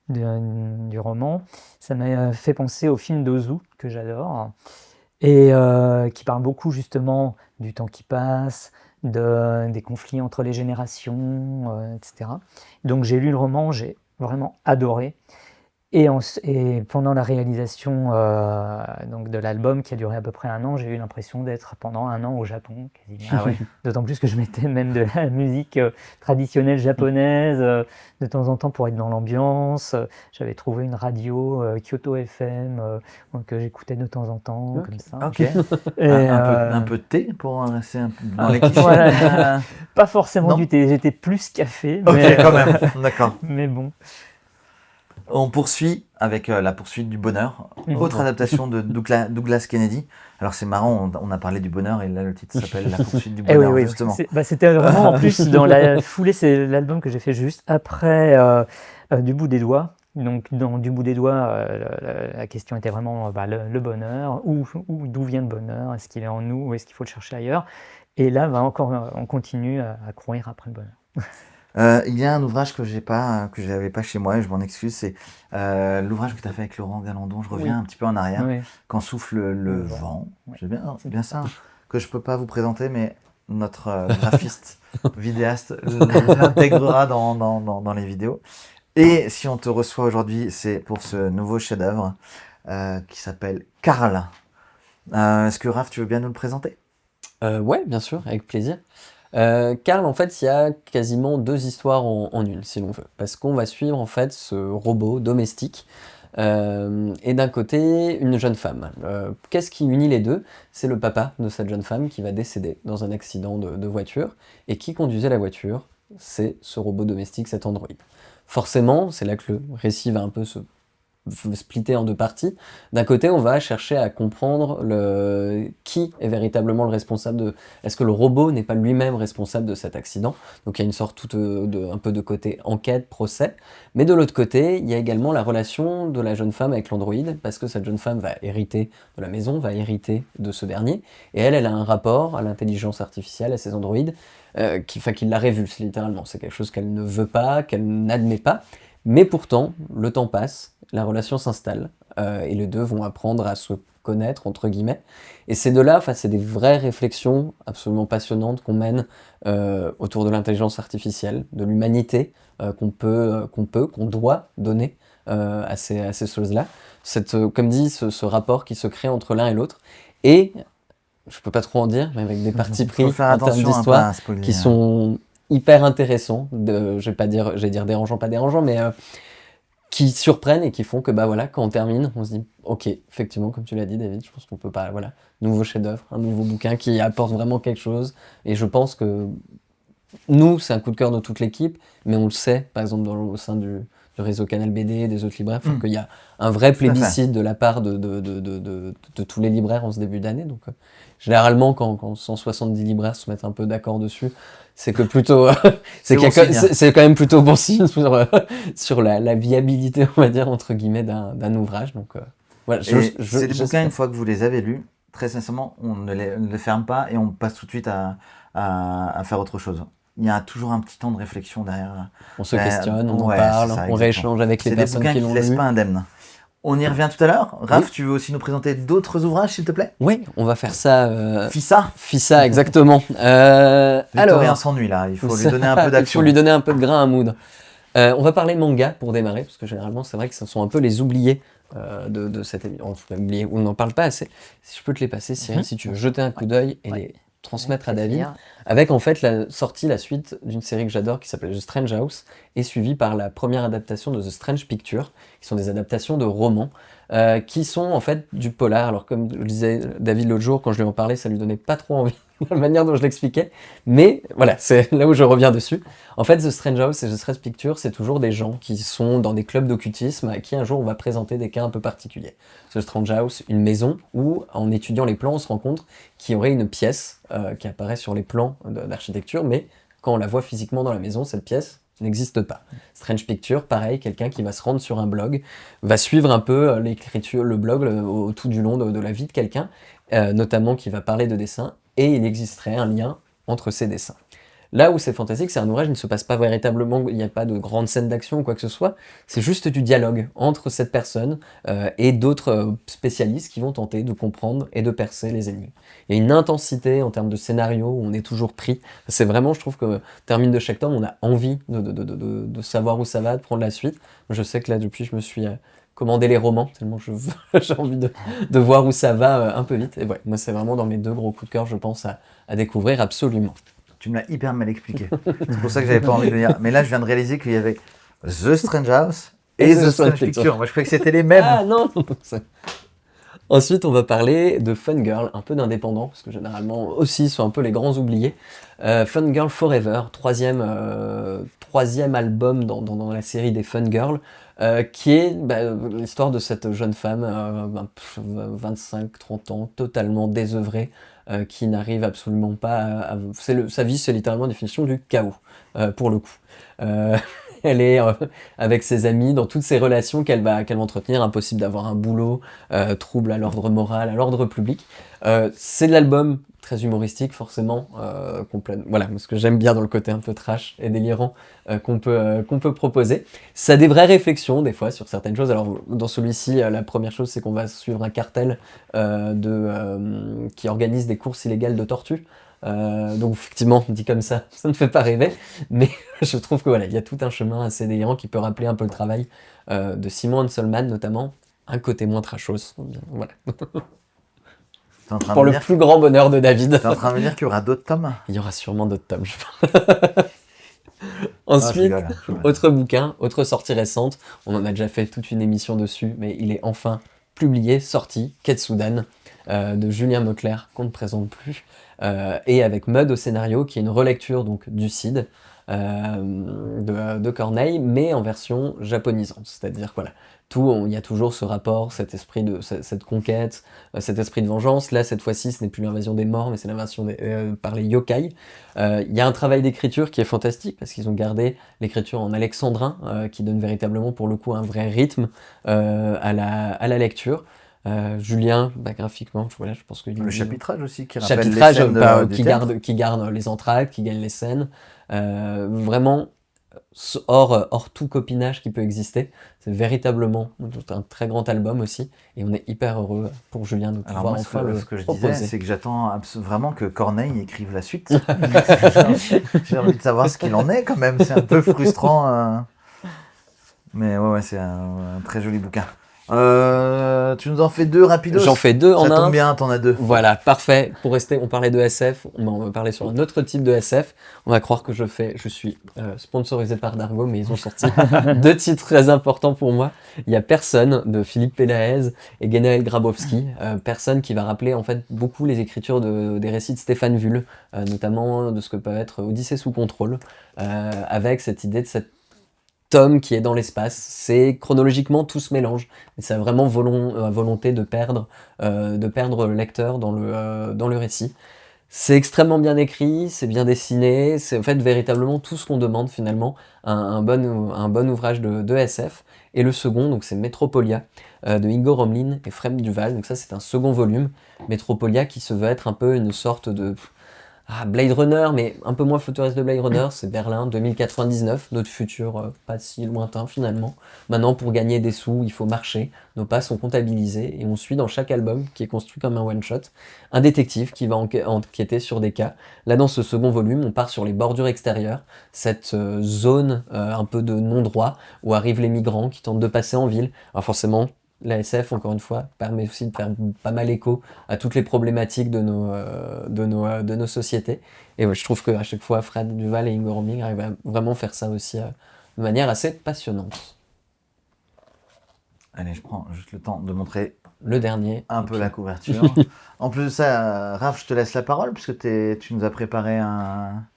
du roman, ça m'a fait penser au film d'Ozu, que j'adore, et qui parle beaucoup justement du temps qui passe, des conflits entre les générations, etc. Donc j'ai lu le roman, j'ai vraiment adoré. Et pendant la réalisation donc de l'album, qui a duré à peu près 1 an, j'ai eu l'impression d'être pendant 1 an au Japon, quasiment. Ah ouais. D'autant plus que je mettais même de la musique traditionnelle japonaise de temps en temps pour être dans l'ambiance. J'avais trouvé une radio Kyoto FM que j'écoutais de temps en temps, comme ça. Ok. Et, un peu de thé pour rester un peu dans les clichés. voilà. Pas forcément Non. du thé, j'étais plus café. Ok, Mais, quand même. D'accord. mais bon. On poursuit avec la poursuite du bonheur. Autre adaptation de Douglas Kennedy. Alors c'est marrant, on a parlé du bonheur et là le titre s'appelle La poursuite du bonheur, justement. C'était vraiment en plus dans la foulée, c'est l'album que j'ai fait juste après Du bout des doigts. Donc dans Du bout des doigts, la question était vraiment le bonheur, d'où vient le bonheur, est-ce qu'il est en nous ou est-ce qu'il faut le chercher ailleurs. Et là, on continue à courir après le bonheur. Il y a un ouvrage que j'avais pas chez moi, et je m'en excuse, c'est l'ouvrage que tu as fait avec Laurent Galandon. Je reviens un petit peu en arrière. Oui. Quand souffle le vent. C'est bien ça, que je peux pas vous présenter, mais notre graphiste, vidéaste l'intégrera dans les vidéos. Et si on te reçoit aujourd'hui, c'est pour ce nouveau chef-d'œuvre qui s'appelle Karl. Est-ce que Raph, tu veux bien nous le présenter? Ouais, bien sûr, avec plaisir. Karl, en fait, il y a quasiment 2 histoires en une, si l'on veut. Parce qu'on va suivre, en fait, ce robot domestique et d'un côté une jeune femme. Qu'est-ce qui unit les deux? C'est le papa de cette jeune femme qui va décéder dans un accident de voiture, et qui conduisait la voiture? C'est ce robot domestique, cet androïde. Forcément, c'est là que le récit va un peu se splitter en deux parties. D'un côté, on va chercher à comprendre qui est véritablement le responsable de... Est-ce que le robot n'est pas lui-même responsable de cet accident? Donc il y a une sorte un peu de côté enquête, procès. Mais de l'autre côté, il y a également la relation de la jeune femme avec l'androïde, parce que cette jeune femme va hériter de la maison, va hériter de ce dernier, et elle a un rapport à l'intelligence artificielle, à ces androïdes, qui la révulse littéralement. C'est quelque chose qu'elle ne veut pas, qu'elle n'admet pas. Mais pourtant, le temps passe, la relation s'installe, et les deux vont apprendre à se connaître, entre guillemets. Et c'est de là, c'est des vraies réflexions absolument passionnantes qu'on mène autour de l'intelligence artificielle, de l'humanité qu'on doit donner à ces choses-là. Comme dit, ce rapport qui se crée entre l'un et l'autre. Et, je peux pas trop en dire, mais avec des partis pris Faut faire en termes attention à d'histoire pas spoiler, qui sont hyper intéressants, je vais dire dérangeants, pas dérangeants, mais qui surprennent et qui font que quand on termine, on se dit ok, effectivement, comme tu l'as dit David, je pense qu'on peut pas, nouveau chef-d'œuvre, un nouveau bouquin qui apporte vraiment quelque chose, et je pense que nous, c'est un coup de cœur de toute l'équipe, mais on le sait, par exemple au sein du réseau Canal BD, des autres libraires, qu'il y a un vrai plébiscite de la part de tous les libraires en ce début d'année. Donc, généralement, quand 170 libraires se mettent un peu d'accord dessus, c'est que plutôt, c'est quand même plutôt bon signe sur la viabilité, on va dire, entre guillemets, d'un ouvrage. Donc, voilà. C'est des bouquins, une fois que vous les avez lus, très sincèrement, on ne les ferme pas et on passe tout de suite à faire autre chose. Il y a toujours un petit temps de réflexion derrière. On se questionne, on en parle, on rééchange avec les personnes qui l'ont lu. C'est des bouquins qui ne laissent pas indemne. On y revient tout à l'heure. Raph, tu veux aussi nous présenter d'autres ouvrages, s'il te plaît? Oui, on va faire ça. Fissa, exactement. Victorien s'ennuie là, il faut lui donner un peu d'action. Il faut lui donner un peu de grain à moudre. On va parler manga pour démarrer, parce que généralement, c'est vrai que ce sont un peu les oubliés de cette émission. On n'en parle pas assez. Si je peux te les passer, Cyril, si tu veux jeter un coup d'œil et les transmettre à David, avec en fait la suite d'une série que j'adore qui s'appelle The Strange House, et suivie par la première adaptation de The Strange Picture, qui sont des adaptations de romans, qui sont en fait du polar. Alors comme le disait David l'autre jour, quand je lui en parlais, ça lui donnait pas trop envie, la manière dont je l'expliquais, mais voilà, c'est là où je reviens dessus. En fait, The Strange House et The Strange Picture, c'est toujours des gens qui sont dans des clubs d'occultisme à qui un jour on va présenter des cas un peu particuliers. The Strange House, une maison où, en étudiant les plans, on se rend compte qu'il y aurait une pièce qui apparaît sur les plans d'architecture, mais quand on la voit physiquement dans la maison, cette pièce n'existe pas. Strange Picture, pareil, quelqu'un qui va se rendre sur un blog, va suivre un peu l'écriture, le blog au tout du long de la vie de quelqu'un, notamment qui va parler de dessin, et il existerait un lien entre ces dessins. Là où c'est fantastique, c'est un ouvrage qui ne se passe pas véritablement, il n'y a pas de grande scène d'action ou quoi que ce soit, c'est juste du dialogue entre cette personne et d'autres spécialistes qui vont tenter de comprendre et de percer les ennemis. Il y a une intensité en termes de scénario où on est toujours pris. C'est vraiment, je trouve que termine de chaque tome, on a envie de savoir où ça va, de prendre la suite. Je sais que là, depuis, je me suis commandé les romans, tellement j'ai envie de voir où ça va un peu vite. Et ouais, moi, c'est vraiment dans mes deux gros coups de cœur, je pense, à découvrir absolument. Tu me l'as hyper mal expliqué. C'est pour ça que j'avais pas envie de le lire. Mais là, je viens de réaliser qu'il y avait The Strange House et The Strange Picture. Moi, je croyais que c'était les mêmes. Ah non. Ensuite, on va parler de Fun Girl, un peu d'indépendant, parce que généralement aussi sont un peu les grands oubliés. Fun Girl Forever, troisième album dans la série des Fun Girl, qui est l'histoire de cette jeune femme, 25-30 ans, totalement désœuvrée, qui n'arrive absolument pas sa vie, c'est littéralement la définition du chaos, pour le coup. Elle est avec ses amis, dans toutes ces relations qu'elle va entretenir, impossible d'avoir un boulot, trouble à l'ordre moral, à l'ordre public. C'est de l'album très humoristique, forcément, voilà, ce que j'aime bien dans le côté un peu trash et délirant qu'on peut proposer. Ça a des vraies réflexions, des fois, sur certaines choses. Alors, dans celui-ci, la première chose, c'est qu'on va suivre un cartel qui organise des courses illégales de tortues. Donc effectivement, dit comme ça ne fait pas rêver, mais je trouve que voilà, il y a tout un chemin assez délirant qui peut rappeler un peu le travail de Simon Hanselman notamment, un côté moins trashos. Voilà. Pour le plus grand bonheur de David. T'es en train de me dire qu'il y aura d'autres tomes? Il y aura sûrement d'autres tomes, je pense. Ensuite, rigole, je rigole. autre bouquin, autre sortie récente, on en a déjà fait toute une émission dessus, mais il est enfin publié, sorti, Ketsudan, de Julien Mauclerc, qu'on ne présente plus, et avec Mud au scénario, qui est une relecture donc du Cid de Corneille, mais en version japonisante. C'est-à-dire, voilà, il y a toujours ce rapport, cet esprit de cette conquête, cet esprit de vengeance. Là, cette fois-ci, ce n'est plus l'invasion des morts, mais c'est l'invasion par les yokai. Il y a un travail d'écriture qui est fantastique, parce qu'ils ont gardé l'écriture en alexandrin, qui donne véritablement, pour le coup, un vrai rythme à la lecture. Julien, graphiquement, voilà, je pense que Le chapitrage aussi, qui rappelle les chapitrage scènes du qui théâtre. garde les entractes, qui gagne les scènes. Vraiment, hors tout copinage qui peut exister. C'est véritablement un très grand album aussi. Et on est hyper heureux pour Julien de Alors pouvoir moi, enfin le ce que je proposer. disais, c'est que j'attends vraiment que Corneille écrive la suite. J'ai envie de savoir ce qu'il en est quand même. C'est un peu frustrant. Mais ouais, c'est un très joli bouquin. Tu nous en fais 2 rapidos. J'en fais 2 en Ça un. tombe bien, t'en as 2. Voilà, parfait. Pour rester, on parlait de SF, on va parler sur un autre type de SF. On va croire que je suis sponsorisé par Dargo, mais ils ont sorti 2 titres très importants pour moi. Il y a Personne de Philippe Pélaez et Genaël Grabowski. Personne qui va rappeler en fait beaucoup les écritures des récits de Stéphane Vull, notamment de ce que peut être Odyssée sous contrôle, avec cette idée de cette Tom qui est dans l'espace. C'est chronologiquement tout se mélange. Et c'est vraiment volonté de perdre le lecteur dans le récit. C'est extrêmement bien écrit, c'est bien dessiné, c'est en fait véritablement tout ce qu'on demande finalement, un bon ouvrage de SF. Et le second, donc c'est Metropolia, de Ingo Romlin et Frem Duval. Donc ça c'est un second volume, Metropolia, qui se veut être un peu une sorte de Blade Runner, mais un peu moins futuriste de Blade Runner, c'est Berlin 2099, notre futur pas si lointain finalement. Maintenant, pour gagner des sous, il faut marcher, nos pas sont comptabilisés, et on suit dans chaque album, qui est construit comme un one-shot, un détective qui va enquêter sur des cas. Là, dans ce second volume, on part sur les bordures extérieures, cette zone un peu de non-droit, où arrivent les migrants qui tentent de passer en ville. Alors forcément, la SF, encore une fois, permet aussi de faire pas mal écho à toutes les problématiques de nos sociétés. Et ouais, je trouve qu'à chaque fois, Fred Duval et Ingo Romling arrivent à vraiment faire ça aussi de manière assez passionnante. Allez, je prends juste le temps de montrer Le dernier. un peu la couverture. En plus de ça, Raph, je te laisse la parole, puisque tu nous as préparé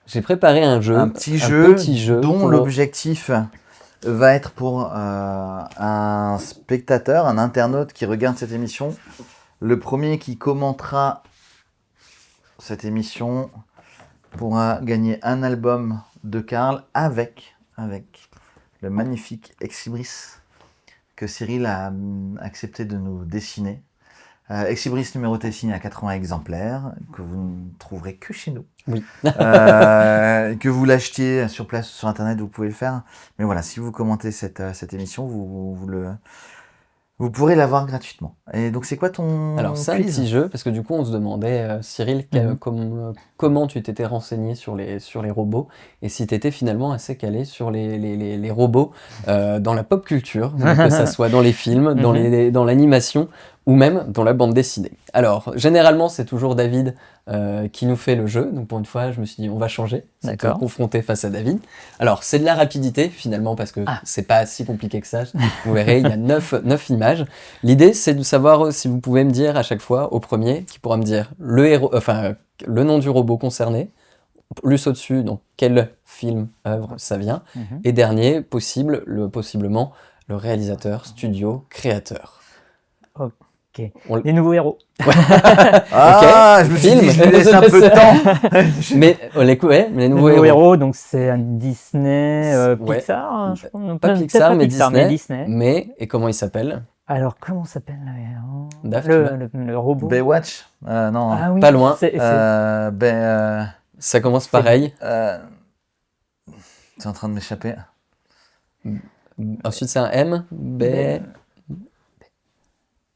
J'ai préparé un petit jeu dont pour- l'objectif va être pour un spectateur, un internaute qui regarde cette émission. Le premier qui commentera cette émission pourra gagner un album de Karl avec le magnifique Exibris que Cyril a accepté de nous dessiner. Exibris numéroté signé à 80 exemplaires, que vous ne trouverez que chez nous. Oui. Que vous l'achetiez sur place sur internet, vous pouvez le faire. Mais voilà, si vous commentez cette émission, vous pourrez l'avoir gratuitement. Et donc c'est quoi ton Alors c'est un quiz? petit jeu, parce que du coup on se demandait, Cyril, comment tu t'étais renseigné sur les robots, et si tu étais finalement assez calé sur les robots dans la pop culture, donc que ça soit dans les films, dans l'animation, ou même dans la bande dessinée. Alors, généralement, c'est toujours David qui nous fait le jeu. Donc, pour une fois, je me suis dit, on va changer. C'est te confronter face à David. Alors, c'est de la rapidité, finalement, parce que c'est pas si compliqué que ça. Vous verrez, il y a 9 images. L'idée, c'est de savoir si vous pouvez me dire à chaque fois, au premier, qui pourra me dire le nom du robot concerné, plus au-dessus, dans quel film, œuvre ça vient. Et dernier, possiblement, le réalisateur, studio, créateur. Ok. Les nouveaux héros. Ah, okay. je me suis dit, je lui laisse un peu de temps. Mais les nouveaux héros, donc c'est un Disney, Pixar, je pense. Pas Pixar, mais Disney. Et comment il s'appelle? Alors, comment s'appelle le Daft, le robot? Baywatch non. Ah oui, pas loin. Ça commence pareil. C'est en train de m'échapper. Ensuite, c'est un M.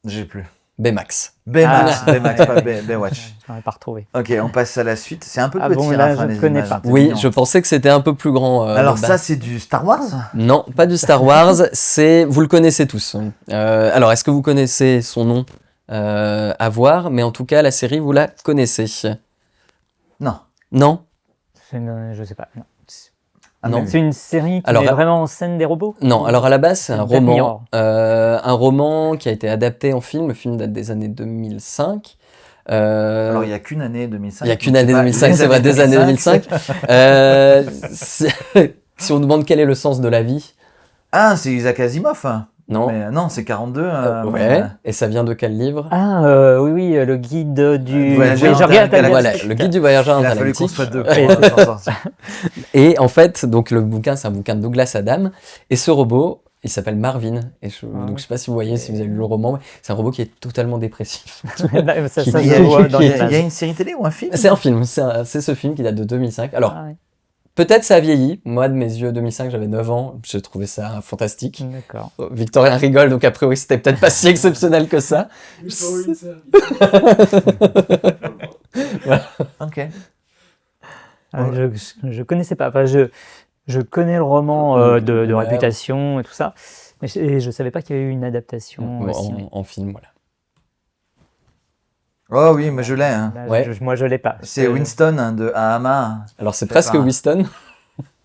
J'ai plus. Baymax. Baymax, pas Baywatch. Je n'aurais pas retrouvé. Ok, on passe à la suite. C'est un peu petit. Bon, là, je connais pas. Oui, je pensais que c'était un peu plus grand. Alors ça, c'est du Star Wars? Non, pas du Star Wars. Vous le connaissez tous. Alors, est-ce que vous connaissez son nom à voir? Mais en tout cas, la série, vous la connaissez? Non. Non? Je sais pas. Non. Ah, Non. mais C'est une série qui Alors, met vraiment en scène des robots? Non, alors à la base, c'est un Black roman. Mirror. Un roman qui a été adapté en film. Le film date des années 2005. Alors, il n'y a qu'une année 2005. Il n'y a qu'une donc année pas 2005, les c'est vrai, des années 2005. Si on demande quel est le sens de la vie, Ah, c'est Isaac Asimov. non. Mais non, c'est 42. Ouais, et ça vient de quel livre? Ah, oui, oui, le guide du Voyageur voyageur intergalactique. Voilà, le guide du voyageur Il a fallu qu'on intergalactique. soit deux pour s'en sortir. Et en fait, donc le bouquin, c'est un bouquin de Douglas Adam. Et ce robot, il s'appelle Marvin. Et donc je sais pas si vous voyez, si vous avez lu le roman, mais c'est un robot qui est totalement dépressif. Ça Qui- se Il y a- voit dans il y a l'image. une série télé ou un film? C'est un film, c'est ce film qui date de 2005. Alors, Ah, ouais. peut-être ça a vieilli. Moi, de mes yeux, 2005, j'avais 9 ans. J'ai trouvé ça fantastique. D'accord. Victorien rigole, donc a priori, c'était peut-être pas si exceptionnel que ça. Ok. Je connaissais pas. Enfin, je connais le roman de Ouais. réputation et tout ça, mais je savais pas qu'il y avait eu une adaptation ciné. En film, voilà. Oh oui, mais je l'ai. Hein. Là, Ouais. moi, je l'ai pas. C'est Winston hein, de Ahama. Alors, c'est C'est presque pas- Winston.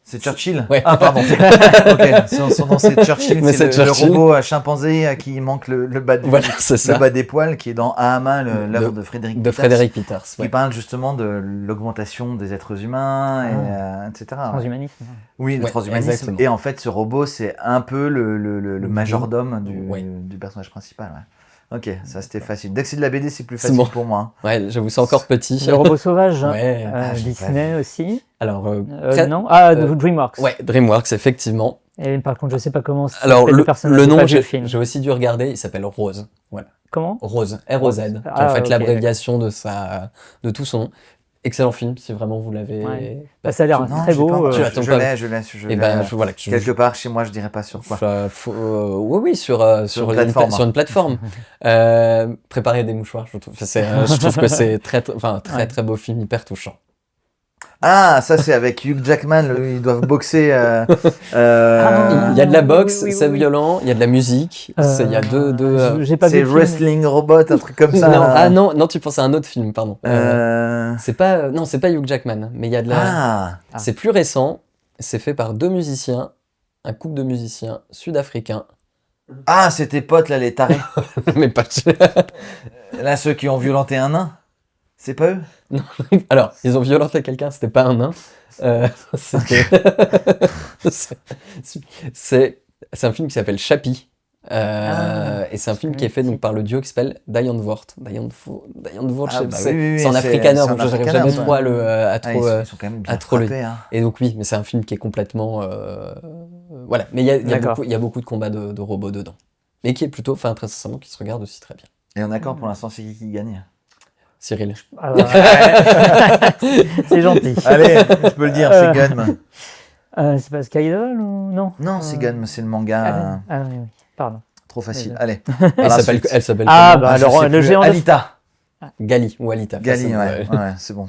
C'est Churchill. Ouais. Ah pardon. Ok. Son nom c'est Churchill. Mais C'est c'est le Churchill. robot à chimpanzé à qui manque le bas Voilà, c'est le ça. bas des poils qui est dans Ahama, l'œuvre de Frédéric De Peters, Frédéric Peters. qui ouais. parle justement de l'augmentation des êtres humains, etc. Transhumanisme. Oui, le Ouais, transhumanisme. exactement. Et en fait, ce robot, c'est un peu le majordome Ouais. du personnage principal. Ouais. Ok, ça c'était facile. Dès que c'est de la BD, c'est plus C'est facile bon. pour moi. Ouais, j'avoue, c'est encore petit. Le robot sauvage, Ouais. j'ai Disney pas aussi. Alors, Non, DreamWorks. ouais, DreamWorks, effectivement. Et par contre, je sais pas comment Alors, s'appelle le personnage le de nom, page de j'ai film. aussi dû regarder, il s'appelle Rose. Voilà. Comment? Rose, R-O-Z, qui est Ah, en fait ok, l'abréviation de tout son nom. Excellent film, si vraiment vous l'avez. Ouais. Bah, ça a l'air tu- Non, très j'ai beau. pas encore- tu attends je pas. l'ai. Et ben, voilà. Quelque part chez moi, je dirais pas sur quoi. Oui, sur une plateforme. sur une plateforme. Préparez des mouchoirs, je trouve. Je trouve que c'est très Ouais. très beau film, hyper touchant. Ah, ça c'est avec Hugh Jackman. Ils doivent boxer. Ah, Il y a de la boxe, oui, c'est oui. violent, il y a de la musique, il y a deux. J'ai pas vu C'est le film. Wrestling Robot, un truc comme ça. Non, là. ah non, tu penses à un autre film, pardon. Euh, C'est pas Hugh Jackman, mais il y a de la. Ah, C'est plus récent. C'est fait par deux musiciens, un couple de musiciens sud-africains, ah, c'est tes potes là, les tarés. mais pas. Là, ceux qui ont violenté un nain. C'est pas eux? Alors, ils ont violenté quelqu'un, c'était pas un nain. C'était. C'est un film qui s'appelle Chappie. Et c'est un film qui est fait donc par le duo qui s'appelle Diane Vort. Diane Vort, Ah, bah c'est oui, oui, c'est en c'est- afrikaner, c'est en donc j'arrive afrikaner, jamais ça. trop à le. À Ah, trop, ils sont quand même bien à trop le- frappés. Hein. Et donc oui, mais c'est un film qui est complètement voilà, mais D'accord. il y a beaucoup de combats de robots dedans, mais qui est plutôt, enfin très sincèrement, qui se regarde aussi très bien. Et on est d'accord pour l'instant, c'est qui gagne? Cyril. Ah, c'est gentil. Allez, je peux le dire, c'est Gunm. C'est pas Skydol ou non? Non, c'est Gunm, c'est le manga. Oui, oui. Pardon. Trop facile. Ouais. Allez. Elle s'appelle Ah, comment bah, je alors, sais le plus. géant de- Alita. Gali ou Alita. Gali, Façon, ouais, c'est bon.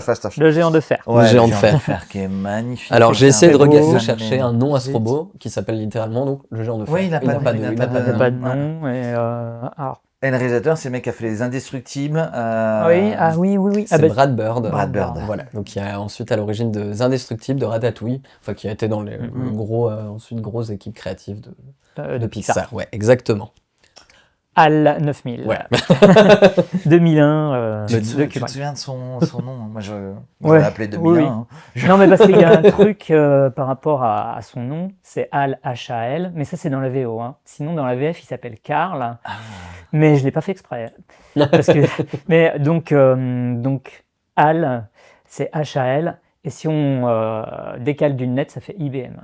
Faster. Le géant de fer. Ouais, Le géant de fer. qui est magnifique. Alors j'ai essayé de, très beau. de chercher un nom à ce robot qui s'appelle littéralement donc le géant de fer. Oui, il n'a pas de- pas il n'a il pas n'a de- Il n'y a pas de Ouais. nom. Et, alors, Et le réalisateur, c'est le mec qui a fait Les Indestructibles. oui, oui. C'est Ah, bah, Brad Bird. Brad Bird. Voilà. Donc qui est ensuite à l'origine des Indestructibles de Ratatouille, enfin qui a été dans le gros ensuite grosse équipe créative de Pixar. Ouais, exactement. HAL 9000. Ouais. 2001. Tu de te Kubrick. souviens de son nom? Moi, je Ouais. l'ai appelé 2001. Oui, oui. hein. Non, mais parce qu'il y a un truc par rapport à son nom, c'est HAL, H-A-L, mais ça c'est dans la VO. Hein. Sinon, dans la VF, il s'appelle Karl, mais je ne l'ai pas fait exprès. Parce que, mais donc HAL, c'est H-A-L, et si on décale d'une lettre, ça fait IBM.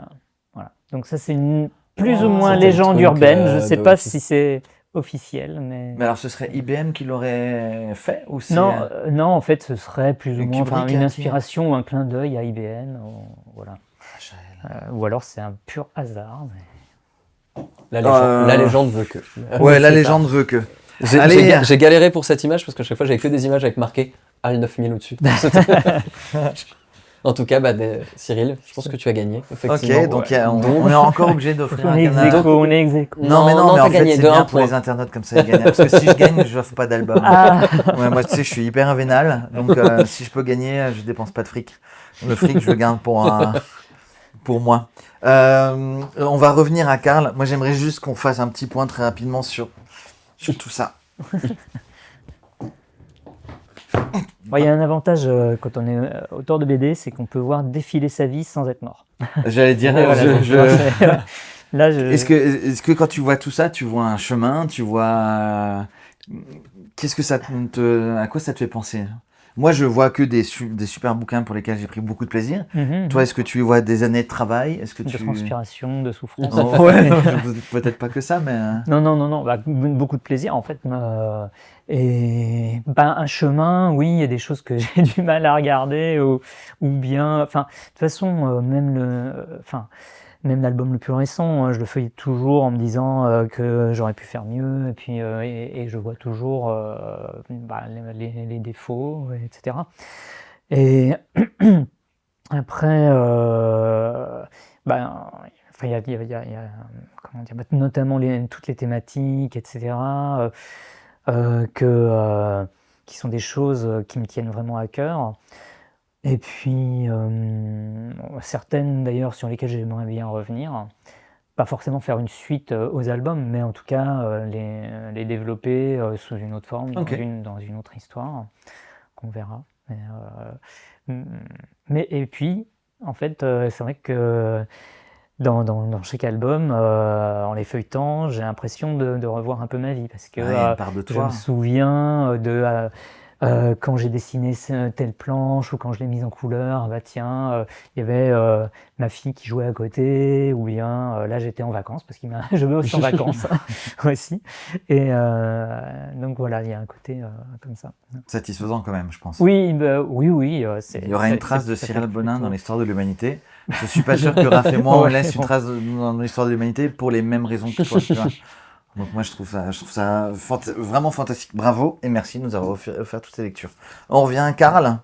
Voilà. Donc ça, c'est une plus ou moins C'était le légende truc, urbaine. Je ne sais de- pas si c'est officiel, mais... Mais alors, ce serait IBM qui l'aurait fait ou c'est... Non, non, en fait, ce serait plus ou Et moins Kubrick une a inspiration ou un clin d'œil à IBM. Voilà. HAL. Ou alors c'est un pur hasard. mais- La légende veut que. Ouais, la c'est légende veut que. J'ai Allez. j'ai galéré pour cette image parce que chaque fois j'avais que des images avec marqué HAL 9000 au-dessus. En tout cas, Cyril, je pense que tu as gagné, effectivement. Ok, donc on est encore obligé d'offrir On un est ex canard. aequo, on est ex aequo. Non, mais t'as en fait, gagné c'est de bien un pour les point. internautes, comme ça, ils gagnent. Parce que si je gagne, je n'offre pas d'album. Ah, Ouais, moi, tu sais, je suis hyper vénal, donc si je peux gagner, je dépense pas de fric. Le fric, je le garde pour moi. On va revenir à Karl. Moi, j'aimerais juste qu'on fasse un petit point très rapidement sur tout ça. il y a un avantage quand on est auteur de BD, c'est qu'on peut voir défiler sa vie sans être mort. J'allais dire, Et voilà, donc, tu vois, là, est-ce que quand tu vois tout ça, tu vois un chemin, tu vois... Qu'est-ce que à quoi ça te fait penser? Moi, je vois que des super bouquins pour lesquels j'ai pris beaucoup de plaisir. Toi, est-ce que tu vois des années de travail? Est-ce que de transpiration, de souffrance. Oh, ouais, non, peut-être pas que ça, mais... Non, beaucoup de plaisir en fait. Et un chemin, oui, il y a des choses que j'ai du mal à regarder ou bien, enfin, de toute façon, même l'album le plus récent, je le feuillette toujours en me disant que j'aurais pu faire mieux, et puis et je vois toujours les défauts, etc. Et après, enfin, il y a, comment dire, notamment toutes les thématiques, etc., qui sont des choses qui me tiennent vraiment à cœur. Et puis, certaines d'ailleurs sur lesquelles j'aimerais bien revenir. Pas forcément faire une suite aux albums, mais en tout cas les développer sous une autre forme, Ok. dans une autre histoire, qu'on verra. Mm, et puis, en fait, c'est vrai que dans chaque album, en les feuilletant, j'ai l'impression de revoir un peu ma vie, parce que Ouais, il y a une part de je me toi. souviens quand j'ai dessiné telle planche, ou quand je l'ai mise en couleur, ah bah tiens, il y avait ma fille qui jouait à côté, ou bien là j'étais en vacances, parce je vais aussi en vacances aussi. Et donc voilà, il y a un côté comme ça. Satisfaisant quand même, je pense. Oui, oui, Il y aura une trace de ça fait Cyril Bonin plutôt- dans l'histoire de l'humanité. Je suis pas sûr que Raph et moi on Ouais, laisse une bon. trace dans l'histoire de l'humanité pour les mêmes raisons que toi. Tu vois. Donc moi je trouve ça vraiment fantastique. Bravo et merci de nous avoir offert toutes ces lectures. On revient à Karl.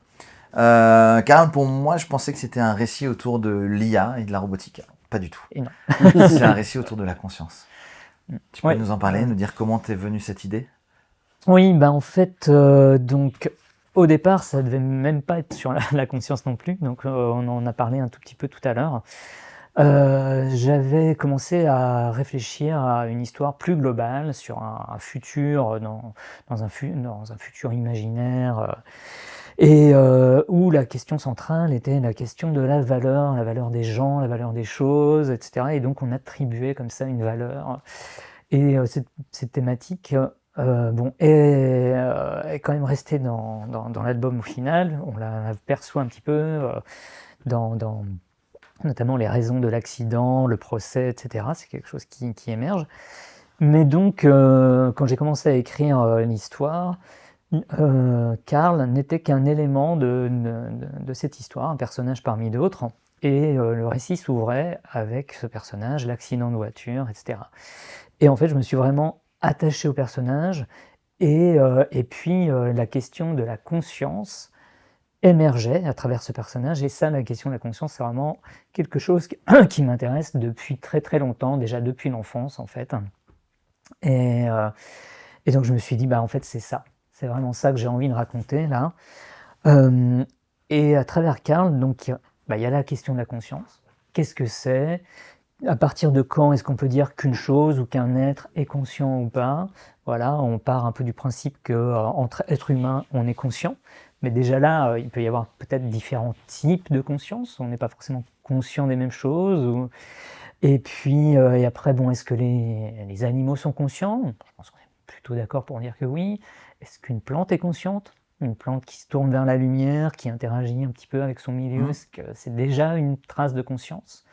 Karl, pour moi, je pensais que c'était un récit autour de l'IA et de la robotique. Pas du tout. Et non. C'est un récit autour de la conscience. Tu peux Ouais. nous en parler, nous dire comment t'es venue cette idée? Oui, en fait, donc au départ, ça devait même pas être sur la conscience non plus, donc on en a parlé un tout petit peu tout à l'heure. J'avais commencé à réfléchir à une histoire plus globale sur un futur, dans un futur imaginaire, et où la question centrale était la question de la valeur des gens, la valeur des choses, etc. Et donc on attribuait comme ça une valeur. Et cette thématique est quand même restée dans l'album au final. On la perçoit un petit peu dans notamment les raisons de l'accident, le procès, etc. C'est quelque chose qui émerge. Mais donc, quand j'ai commencé à écrire l'histoire, Karl n'était qu'un élément de cette histoire, un personnage parmi d'autres. Et le récit s'ouvrait avec ce personnage, l'accident de voiture, etc. Et en fait, je me suis vraiment attaché au personnage, et puis la question de la conscience émergeait à travers ce personnage. Et ça, la question de la conscience, c'est vraiment quelque chose qui m'intéresse depuis très très longtemps, déjà depuis l'enfance en fait. Et, euh, et donc je me suis dit, en fait c'est ça, c'est vraiment ça que j'ai envie de raconter là. Euh, et à travers Karl, donc il y a la question de la conscience. Qu'est-ce que c'est? À partir de quand est-ce qu'on peut dire qu'une chose ou qu'un être est conscient ou pas? Voilà, on part un peu du principe que entre êtres humains, on est conscient. Mais déjà là, il peut y avoir peut-être différents types de conscience. On n'est pas forcément conscient des mêmes choses. Et puis, et après, est-ce que les animaux sont conscients? Je pense qu'on est plutôt d'accord pour dire que oui. Est-ce qu'une plante est consciente? Une plante qui se tourne vers la lumière, qui interagit un petit peu avec son milieu, est-ce que c'est déjà une trace de conscience?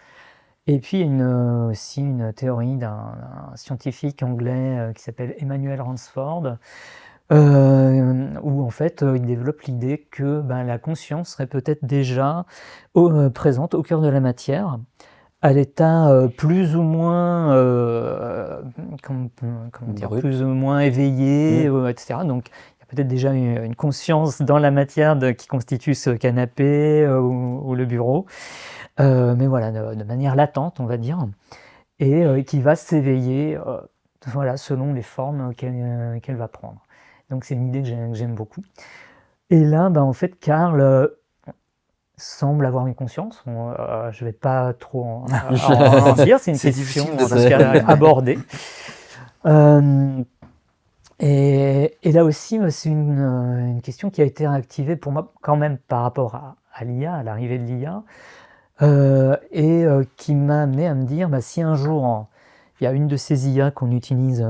Et puis, il y a aussi une théorie d'un scientifique anglais qui s'appelle Emmanuel Ransford, où en fait, il développe l'idée que la conscience serait peut-être déjà présente au cœur de la matière, à l'état plus ou moins, comment dire, Brut. plus ou moins éveillé, etc. Donc, il n'y a peut-être déjà une conscience dans la matière qui constitue ce canapé ou le bureau, mais voilà, de manière latente, on va dire, et qui va s'éveiller voilà, selon les formes qu'elle va prendre. Donc c'est une idée que j'aime beaucoup. Et là, en fait, Karl semble avoir une conscience. Je ne vais pas trop en dire, c'est une C'est question difficile de dans ce cas abordée. Et là aussi, c'est une question qui a été réactivée pour moi quand même par rapport à l'IA, à l'arrivée de l'IA, et qui m'a amené à me dire, si un jour il y a une de ces IA qu'on utilise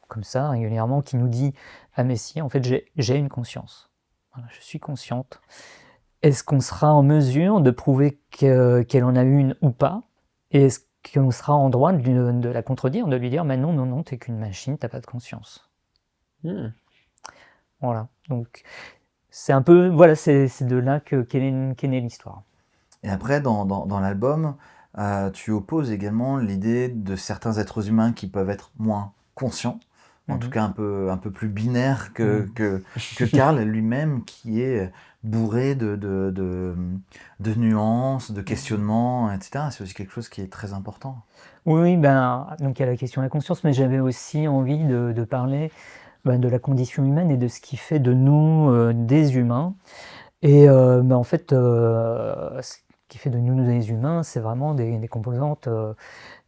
comme ça régulièrement qui nous dit « Ah mais si, en fait j'ai une conscience, voilà, je suis consciente », est-ce qu'on sera en mesure de prouver qu'elle en a une ou pas? Et est-ce qu'on sera en droit de la contredire, de lui dire non, non, non, t'es qu'une machine, t'as pas de conscience. Voilà, donc c'est un peu, voilà, c'est de là qu'est née l'histoire. Et après, dans l'album, tu opposes également l'idée de certains êtres humains qui peuvent être moins conscients, en tout cas un peu plus binaires que Karl lui-même, qui est bourré de nuances, de questionnements, etc. C'est aussi quelque chose qui est très important. Oui, donc il y a la question de la conscience, mais j'avais aussi envie de parler de la condition humaine et de ce qui fait de nous des humains. Et en fait, ce qui fait de nous des humains, c'est vraiment des composantes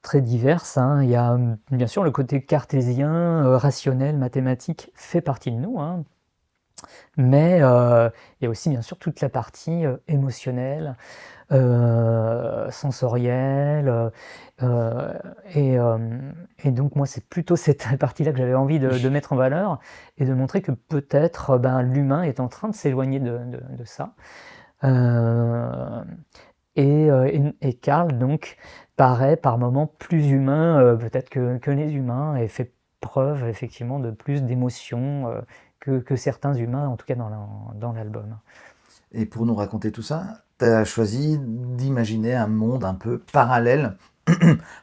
très diverses, hein. Il y a bien sûr le côté cartésien, rationnel, mathématique fait partie de nous, hein. Mais il y a aussi bien sûr toute la partie émotionnelle, sensorielle, et donc moi c'est plutôt cette partie-là que j'avais envie de mettre en valeur et de montrer que peut-être l'humain est en train de s'éloigner de ça. Et Karl donc paraît par moments plus humain peut-être que les humains, et fait preuve effectivement de plus d'émotions que certains humains, en tout cas dans l'album. Et pour nous raconter tout ça, tu as choisi d'imaginer un monde un peu parallèle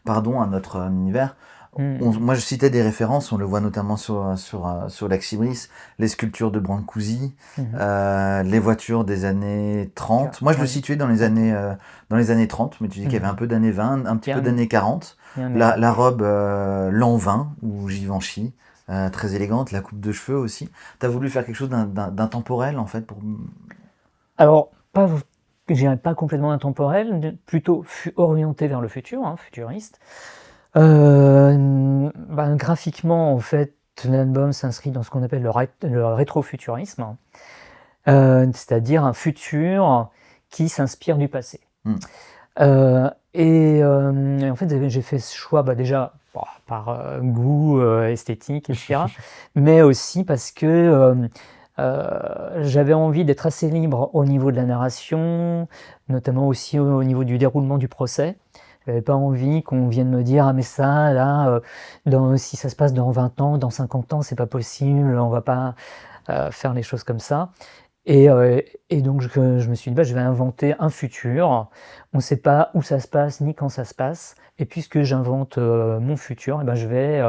pardon, à notre univers. Moi, je citais des références, on le voit notamment sur l'Axibris, les sculptures de Brancusi, les voitures des années 30. Moi, je le situais dans les années 30, mais tu dis qu'il y avait un peu d'années 20, un petit peu d'années 40. La robe l'an 20, ou Givenchy, très élégante, la coupe de cheveux aussi. Tu as voulu faire quelque chose d'intemporel, en fait, pour... Alors, je dirais pas complètement intemporel, plutôt orienté vers le futur, hein, futuriste. Graphiquement, en fait, l'album s'inscrit dans ce qu'on appelle le rétrofuturisme, c'est-à-dire un futur qui s'inspire du passé. Et en fait, j'ai fait ce choix déjà par goût esthétique, etc., mais aussi parce que j'avais envie d'être assez libre au niveau de la narration, notamment aussi au niveau du déroulement du procès. J'avais pas envie qu'on vienne me dire « Ah mais ça, là, si ça se passe dans 20 ans, dans 50 ans, c'est pas possible, on va pas faire les choses comme ça ». Et donc je me suis dit je vais inventer un futur. On ne sait pas où ça se passe ni quand ça se passe. Et puisque j'invente mon futur, je vais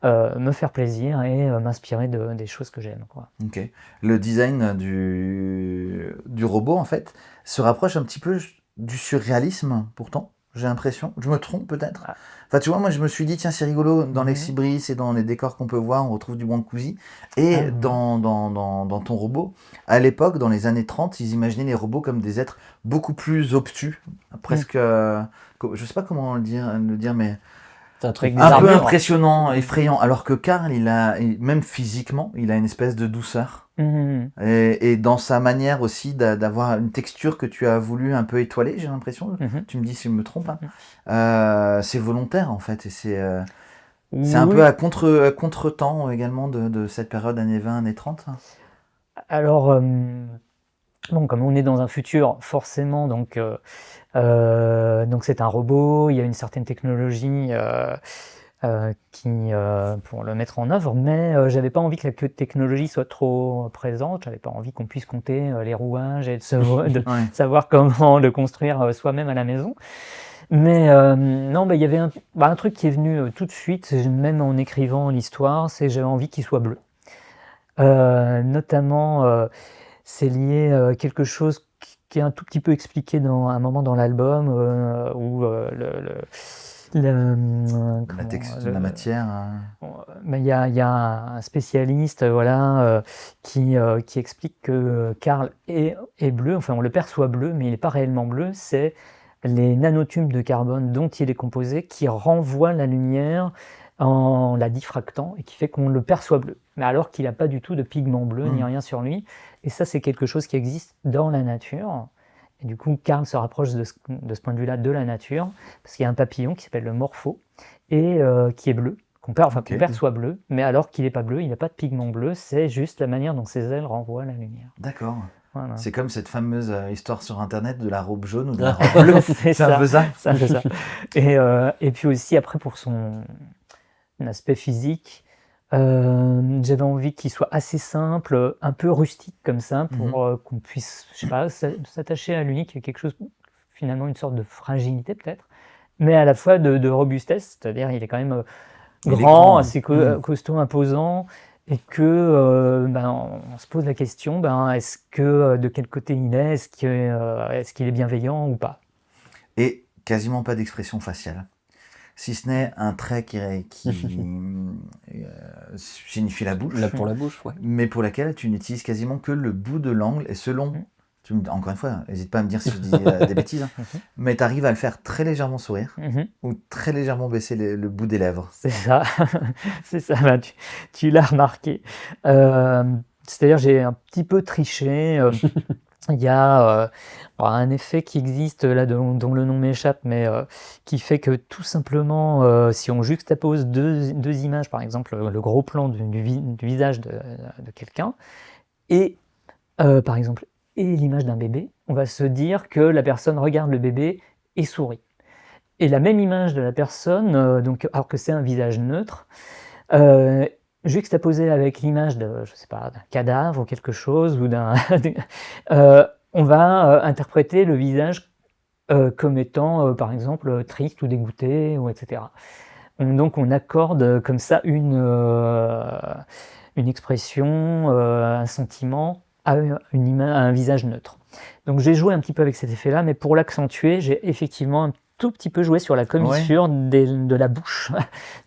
me faire plaisir et m'inspirer des choses que j'aime, quoi. Ok. Le design du robot, en fait, se rapproche un petit peu du surréalisme, pourtant. J'ai l'impression. Je me trompe peut-être. Enfin, tu vois, moi, je me suis dit, tiens, c'est rigolo, dans l'Exibris et dans les décors qu'on peut voir, on retrouve du Brancusi. Et dans ton robot, à l'époque, dans les années 30, ils imaginaient les robots comme des êtres beaucoup plus obtus, presque... je sais pas comment le dire, mais... Un truc un peu impressionnant, effrayant. Alors que Karl, même physiquement, il a une espèce de douceur. Et dans sa manière aussi d'avoir une texture que tu as voulu un peu étoiler, j'ai l'impression. Tu me dis si je me trompe. C'est volontaire en fait. Et c'est un peu à contre-temps également de cette période années 20, années 30. Alors, comme on est dans un futur, forcément, donc c'est un robot, il y a une certaine technologie pour le mettre en œuvre, mais j'avais pas envie que la technologie soit trop présente, j'avais pas envie qu'on puisse compter les rouages et de savoir comment le construire soi-même à la maison. Mais non, il y avait un truc qui est venu tout de suite, même en écrivant l'histoire, c'est que j'avais envie qu'il soit bleu. Notamment, c'est lié à quelque chose qui est un tout petit peu expliqué dans à un moment dans l'album, où, La matière. mais il y a un spécialiste, voilà, qui explique que Karl est bleu, enfin on le perçoit bleu, mais il n'est pas réellement bleu, c'est les nanotubes de carbone dont il est composé qui renvoient la lumière en la diffractant et qui fait qu'on le perçoit bleu. Mais alors qu'il n'a pas du tout de pigment bleu ni rien sur lui. Et ça, c'est quelque chose qui existe dans la nature. Et du coup, Karl se rapproche de ce point de vue-là de la nature, parce qu'il y a un papillon qui s'appelle le morpho, et qui est bleu, qu'on perçoit bleu, mais alors qu'il n'est pas bleu, il n'a pas de pigment bleu, c'est juste la manière dont ses ailes renvoient la lumière. D'accord. Voilà. C'est comme cette fameuse histoire sur Internet de la robe jaune ou de la robe bleue. C'est un peu ça. C'est un peu ça. Et puis aussi, après, pour son aspect physique, j'avais envie qu'il soit assez simple, un peu rustique comme ça, pour qu'on puisse, je sais pas, s'attacher à lui, qu'il y ait quelque chose, finalement, une sorte de fragilité peut-être, mais à la fois de robustesse, c'est-à-dire il est quand même grand, assez costaud, imposant, et que on se pose la question, est-ce que de quel côté il est, est-ce qu'il est bienveillant ou pas? Et quasiment pas d'expression faciale. Si ce n'est un trait qui signifie la bouche. Là pour la bouche, ouais. Mais pour laquelle tu n'utilises quasiment que le bout de l'angle, et selon... Encore une fois, n'hésite pas à me dire si je dis des bêtises, mais tu arrives à le faire très légèrement sourire ou très légèrement baisser le bout des lèvres. C'est ça, c'est ça, tu l'as remarqué. C'est-à-dire j'ai un petit peu triché. Il y a un effet qui existe là dont le nom m'échappe, mais qui fait que tout simplement, si on juxtapose deux images, par exemple le gros plan du visage de quelqu'un, et par exemple et l'image d'un bébé, on va se dire que la personne regarde le bébé et sourit. Et la même image de la personne, donc, alors que c'est un visage neutre, juxtaposée avec l'image de, je sais pas, d'un cadavre ou quelque chose, ou on va interpréter le visage comme étant, par exemple, triste ou dégoûté, ou etc. Donc on accorde comme ça une expression, un sentiment à un visage neutre. Donc j'ai joué un petit peu avec cet effet-là, mais pour l'accentuer, j'ai effectivement un tout petit peu joué sur la commissure de la bouche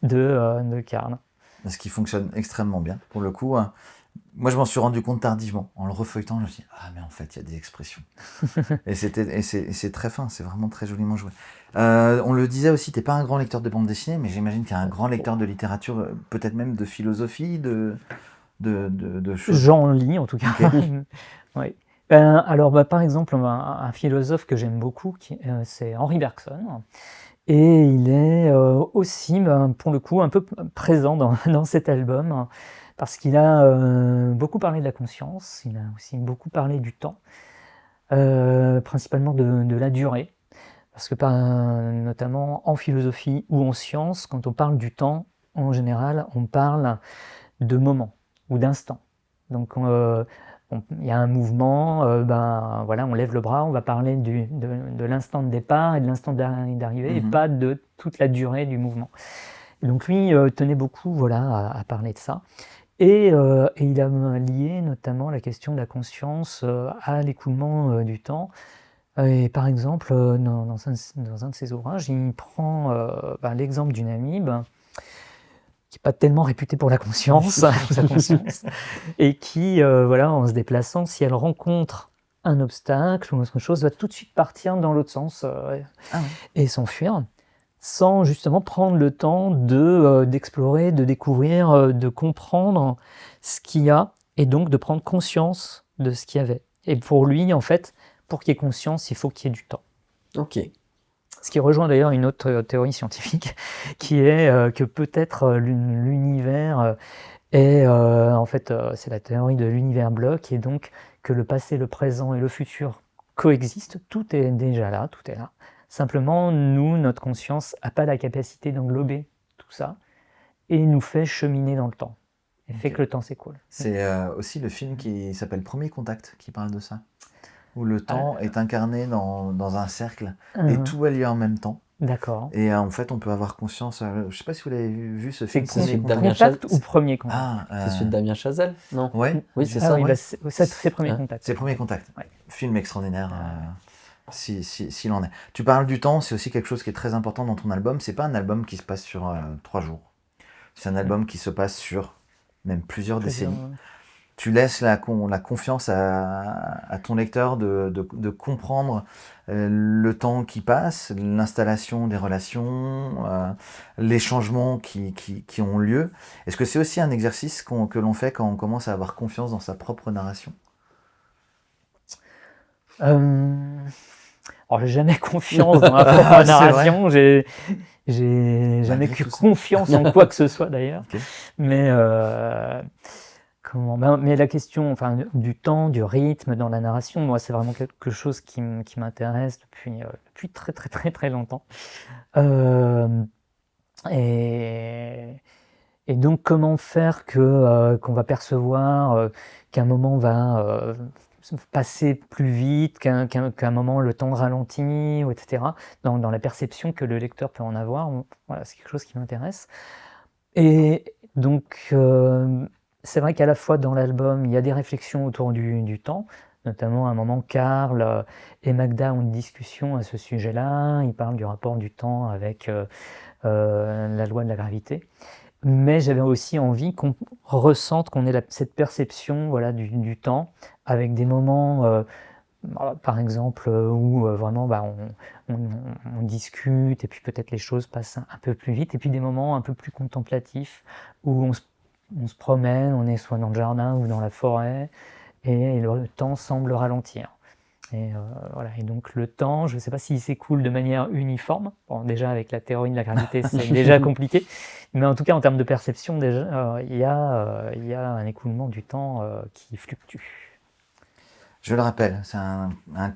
de Karl. Ce qui fonctionne extrêmement bien. Pour le coup, moi je m'en suis rendu compte tardivement. En le refeuilletant, je me suis dit, ah mais en fait, il y a des expressions. et c'est très fin, c'est vraiment très joliment joué. On le disait aussi, tu n'es pas un grand lecteur de bande dessinée, mais j'imagine qu'il y a un grand lecteur de littérature, peut-être même de philosophie, de choses. J'en lis en tout cas. Okay. Oui. Alors, par exemple, un philosophe que j'aime beaucoup, c'est Henri Bergson. Et il est aussi, pour le coup, un peu présent dans cet album, parce qu'il a beaucoup parlé de la conscience, il a aussi beaucoup parlé du temps, principalement de la durée. Parce que notamment en philosophie ou en science, quand on parle du temps, en général, on parle de moments ou d'instants. Donc il y a un mouvement, voilà, on lève le bras, on va parler de l'instant de départ et de l'instant d'arrivée, et pas de toute la durée du mouvement. Et donc lui tenait beaucoup, voilà, à parler de ça. Et il a lié notamment la question de la conscience à l'écoulement du temps. Et par exemple, dans un de ses ouvrages, il prend l'exemple d'une amibe qui n'est pas tellement réputée pour la conscience, sa conscience, et qui, voilà, en se déplaçant, si elle rencontre un obstacle ou autre chose, va tout de suite partir dans l'autre sens et s'enfuir, sans justement prendre le temps d'explorer, de découvrir, de comprendre ce qu'il y a, et donc de prendre conscience de ce qu'il y avait. Et pour lui, en fait, pour qu'il y ait conscience, il faut qu'il y ait du temps. Ok. Ce qui rejoint d'ailleurs une autre théorie scientifique, qui est que peut-être l'univers est, en fait, c'est la théorie de l'univers bloc, et donc que le passé, le présent et le futur coexistent, tout est déjà là, tout est là. Simplement, nous, notre conscience n'a pas la capacité d'englober tout ça, et nous fait cheminer dans le temps, et fait que le temps s'écoule. C'est aussi le film qui s'appelle Premier Contact, qui parle de ça. Où le temps est incarné dans un cercle et tout a lieu en même temps. D'accord. Et en fait, on peut avoir conscience. Je sais pas si vous l'avez vu ce C'est film, C'est Premier celui de Contact. Damien contact Chazelle. ou premier contact? Ah, C'est celui de Damien Chazelle, non? ouais. Oui, c'est Ah ça. oui, ouais. bah, c'est premier Hein contact. C'est Premier Contact. Ouais. Film extraordinaire, s'il en est. Tu parles du temps, c'est aussi quelque chose qui est très important dans ton album. C'est pas un album qui se passe sur 3 jours. C'est un album qui se passe sur même plusieurs décennies. Tu laisses la confiance à ton lecteur de comprendre le temps qui passe, l'installation des relations, les changements qui ont lieu. Est-ce que c'est aussi un exercice que l'on fait quand on commence à avoir confiance dans sa propre narration? Alors, j'ai jamais confiance dans ma propre C'est narration. J'ai jamais Malgré que tout ça. confiance en quoi que ce soit d'ailleurs. Ok. Mais mais la question, enfin, du temps, du rythme dans la narration, moi, c'est vraiment quelque chose qui m'intéresse depuis très très très très longtemps. Euh, et, et donc, comment faire qu'on va percevoir qu'un moment va passer plus vite, qu'un moment le temps ralentit, ou etc. Dans la perception que le lecteur peut en avoir. Voilà, c'est quelque chose qui m'intéresse. Et donc, c'est vrai qu'à la fois dans l'album, il y a des réflexions autour du temps, notamment à un moment, Karl et Magda ont une discussion à ce sujet-là. Ils parlent du rapport du temps avec la loi de la gravité. Mais j'avais aussi envie qu'on ressente, qu'on ait cette perception, voilà, du temps, avec des moments, par exemple, où vraiment on discute, et puis peut-être les choses passent un peu plus vite, et puis des moments un peu plus contemplatifs, où on se promène, on est soit dans le jardin ou dans la forêt, et le temps semble ralentir. Et voilà. Et donc le temps, je ne sais pas s'il s'écoule de manière uniforme. Bon, déjà avec la théorie de la gravité, c'est déjà compliqué. Mais en tout cas, en termes de perception, déjà, il y a un écoulement du temps qui fluctue. Je le rappelle, c'est un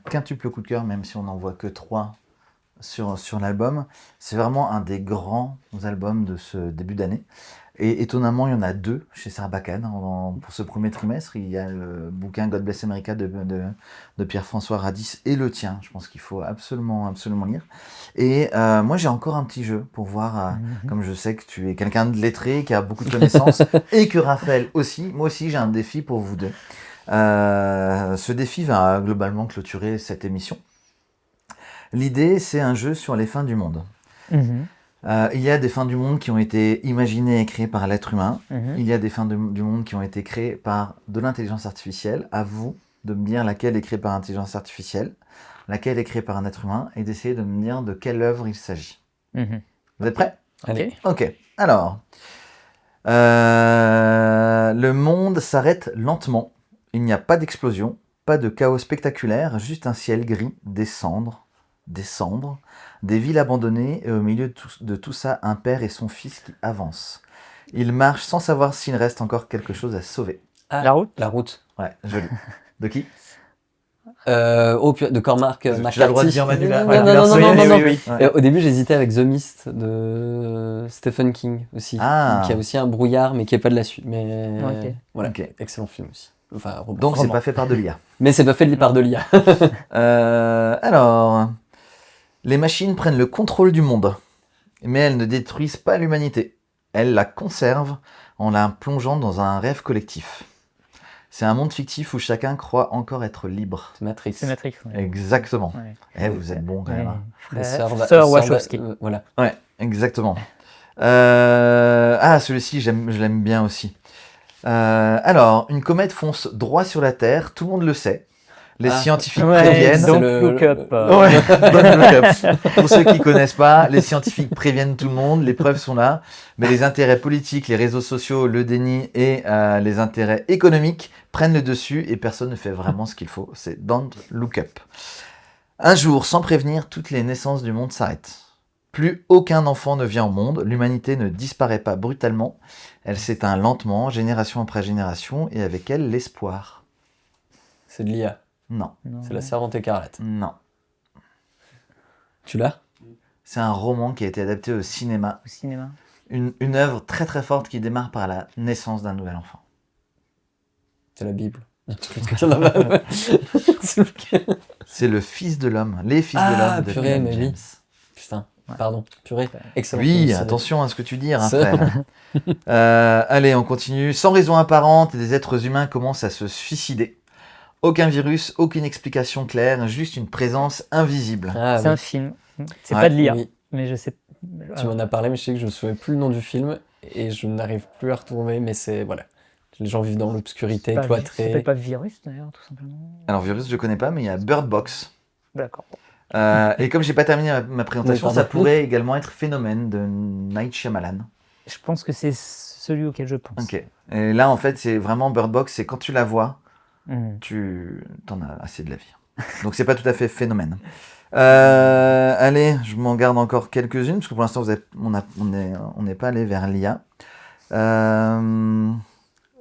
quintuple coup de cœur, même si on n'en voit que 3 sur l'album. C'est vraiment un des grands albums de ce début d'année. Et étonnamment, il y en a 2 chez Sarbacane pour ce premier trimestre. Il y a le bouquin God Bless America de Pierre-François Radis et le tien. Je pense qu'il faut absolument lire. Et moi, j'ai encore un petit jeu pour voir, comme je sais que tu es quelqu'un de lettré, qui a beaucoup de connaissances, et que Raphaël aussi. Moi aussi, j'ai un défi pour vous deux. Ce défi va globalement clôturer cette émission. L'idée, c'est un jeu sur les fins du monde. Il y a des fins du monde qui ont été imaginées et créées par l'être humain. Il y a des fins du monde qui ont été créées par de l'intelligence artificielle. À vous de me dire laquelle est créée par l'intelligence artificielle, laquelle est créée par un être humain, et d'essayer de me dire de quelle œuvre il s'agit. Vous êtes prêts? Allez. Ok. Alors, le monde s'arrête lentement. Il n'y a pas d'explosion, pas de chaos spectaculaire, juste un ciel gris, des cendres, des villes abandonnées, et au milieu de tout ça, un père et son fils qui avancent. Ils marchent sans savoir s'il reste encore quelque chose à sauver. Ah, La route? La route. Ouais, joli. De qui? De Cormac McCarthy. Tu as le droit de dire Manuela. Non. Oui. Et au début, j'hésitais avec The Mist de Stephen King aussi, Ah. qui a aussi un brouillard, mais qui est pas de la suite. Mais Ok. voilà, Ok. excellent film aussi. Enfin, Donc c'est roman. pas fait par de l'IA. Mais c'est pas fait par de l'IA. Alors, les machines prennent le contrôle du monde, mais elles ne détruisent pas l'humanité. Elles la conservent en la plongeant dans un rêve collectif. C'est un monde fictif où chacun croit encore être libre. C'est Matrix. C'est Matrix. Ouais. Exactement. Ouais. Eh, vous êtes bon quand même. Hein. Les Sœur Wachowski. Voilà. Ouais, exactement. Celui-ci, je l'aime bien aussi. Alors, une comète fonce droit sur la Terre, tout le monde le sait. Les scientifiques préviennent. Don't look up. Don't look up. Pour ceux qui connaissent pas, les scientifiques préviennent tout le monde, les preuves sont là, mais les intérêts politiques, les réseaux sociaux, le déni et les intérêts économiques prennent le dessus et personne ne fait vraiment ce qu'il faut. C'est Don't look up. Un jour, sans prévenir, toutes les naissances du monde s'arrêtent. Plus aucun enfant ne vient au monde, l'humanité ne disparaît pas brutalement, elle s'éteint lentement, génération après génération, et avec elle l'espoir. C'est de l'IA. Non. C'est La Servante écarlate. Non. Tu l'as? C'est un roman qui a été adapté au cinéma. Au cinéma. Une œuvre très très forte qui démarre par la naissance d'un nouvel enfant. C'est la Bible. C'est le Fils de l'homme, les Fils de l'homme de purée, William mais oui. James. Putain. Pardon, purée. Excellent. Oui, film, attention à ce que tu dis, C'est- Raphaël. Allez, on continue. Sans raison apparente, des êtres humains commencent à se suicider. Aucun virus, aucune explication claire, juste une présence invisible. Ah, C'est oui. un film. C'est Ouais. pas de l'IA, Oui. mais je sais. Tu m'en as parlé, mais je sais que je ne me souviens plus le nom du film et je n'arrive plus à retrouver. Mais c'est voilà, les gens vivent dans l'obscurité, Ça cloîtrés. s'appelle pas Virus d'ailleurs, tout simplement. Alors, virus, je connais pas, mais il y a Bird Box. D'accord. Et comme j'ai pas terminé ma présentation, Oui, ça pardon. pourrait également être Phénomène de Night Shyamalan. Je pense que c'est celui auquel je pense. Ok. Et là, en fait, c'est vraiment Bird Box, c'est quand tu la vois, Mhm. tu t'en as assez de la vie. Donc, c'est pas tout à fait Phénomène. Allez, je m'en garde encore quelques-unes, parce que pour l'instant, on n'est pas allé vers l'IA.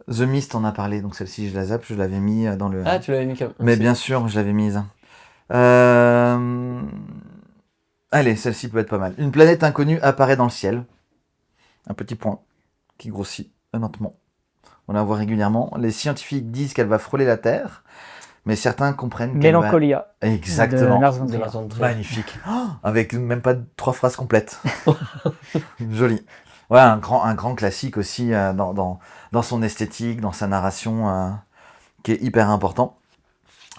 The Mist, on a parlé, donc celle-ci, je la zappe, je l'avais mis dans le... Ah, tu l'avais mis comme. Mais bien sûr, je l'avais mise. Allez, celle-ci peut être pas mal. Une planète inconnue apparaît dans le ciel. Un petit point qui grossit lentement. On la voit régulièrement. Les scientifiques disent qu'elle va frôler la Terre, mais certains comprennent qu'elle va... Mélancolia. Exactement. De Lars von de Trier. Lars von Trier. Magnifique. Oh, avec même pas 3 phrases complètes. Joli. Ouais, un grand classique aussi dans son esthétique, dans sa narration, qui est hyper important.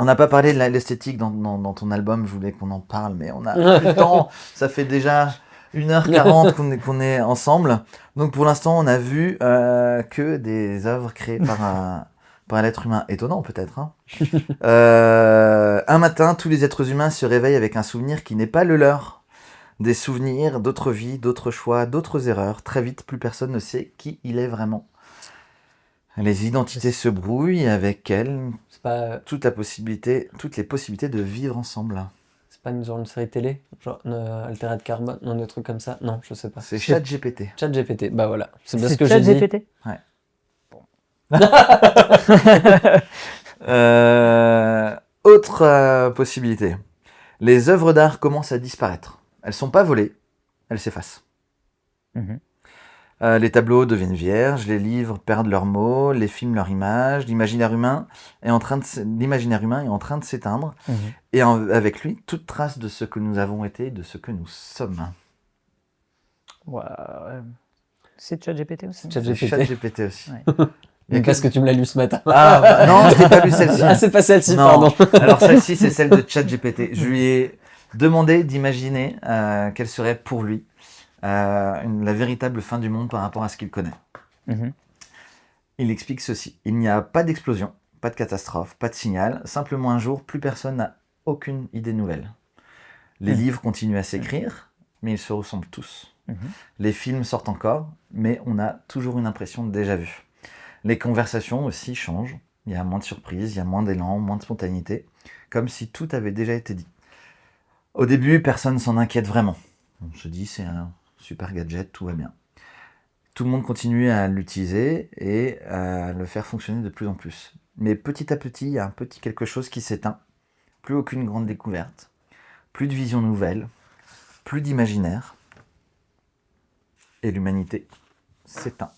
On n'a pas parlé de l'esthétique dans ton album, je voulais qu'on en parle, mais on a plus le temps. Ça fait déjà 1h40 qu'on est ensemble. Donc pour l'instant, on a vu que des œuvres créées par un être humain. Étonnant peut-être. Hein. Un matin, tous les êtres humains se réveillent avec un souvenir qui n'est pas le leur. Des souvenirs, d'autres vies, d'autres choix, d'autres erreurs. Très vite, plus personne ne sait qui il est vraiment. Les identités se brouillent et avec elles C'est pas, toutes les possibilités de vivre ensemble. c'est pas genre une série télé, genre Altered Carbone, non, des trucs comme ça. Non, je sais pas. C'est ChatGPT. ChatGPT, bah voilà. C'est bien ce C'est que j'ai dit. ChatGPT. Autre possibilité. Les œuvres d'art commencent à disparaître. Elles sont pas volées, elles s'effacent. Mhm. Les tableaux deviennent vierges, les livres perdent leurs mots, les films leur image, l'imaginaire humain est en train de s'éteindre, Mhm. et avec lui, toute trace de ce que nous avons été, de ce que nous sommes. Ouais, c'est ChatGPT aussi. C'est ChatGPT. ChatGPT aussi. Ouais. Mais parce que tu me l'as lu ce matin. Ah, bah, non, je n'ai pas lu celle-ci. Ah, c'est pas celle-ci, Non. pardon. Alors celle-ci, c'est celle de ChatGPT. Je lui ai demandé d'imaginer quelle serait pour lui la véritable fin du monde par rapport à ce qu'il connaît. Mhm. Il explique ceci. Il n'y a pas d'explosion, pas de catastrophe, pas de signal. Simplement un jour, plus personne n'a aucune idée nouvelle. Les livres continuent à s'écrire, mais ils se ressemblent tous. Mhm. Les films sortent encore, mais on a toujours une impression de déjà-vu. Les conversations aussi changent. Il y a moins de surprises, il y a moins d'élan, moins de spontanéité, comme si tout avait déjà été dit. Au début, personne s'en inquiète vraiment. On se dit, c'est un super gadget, tout va bien. Tout le monde continue à l'utiliser et à le faire fonctionner de plus en plus. Mais petit à petit, il y a un petit quelque chose qui s'éteint. Plus aucune grande découverte, plus de vision nouvelle, plus d'imaginaire. Et l'humanité s'éteint.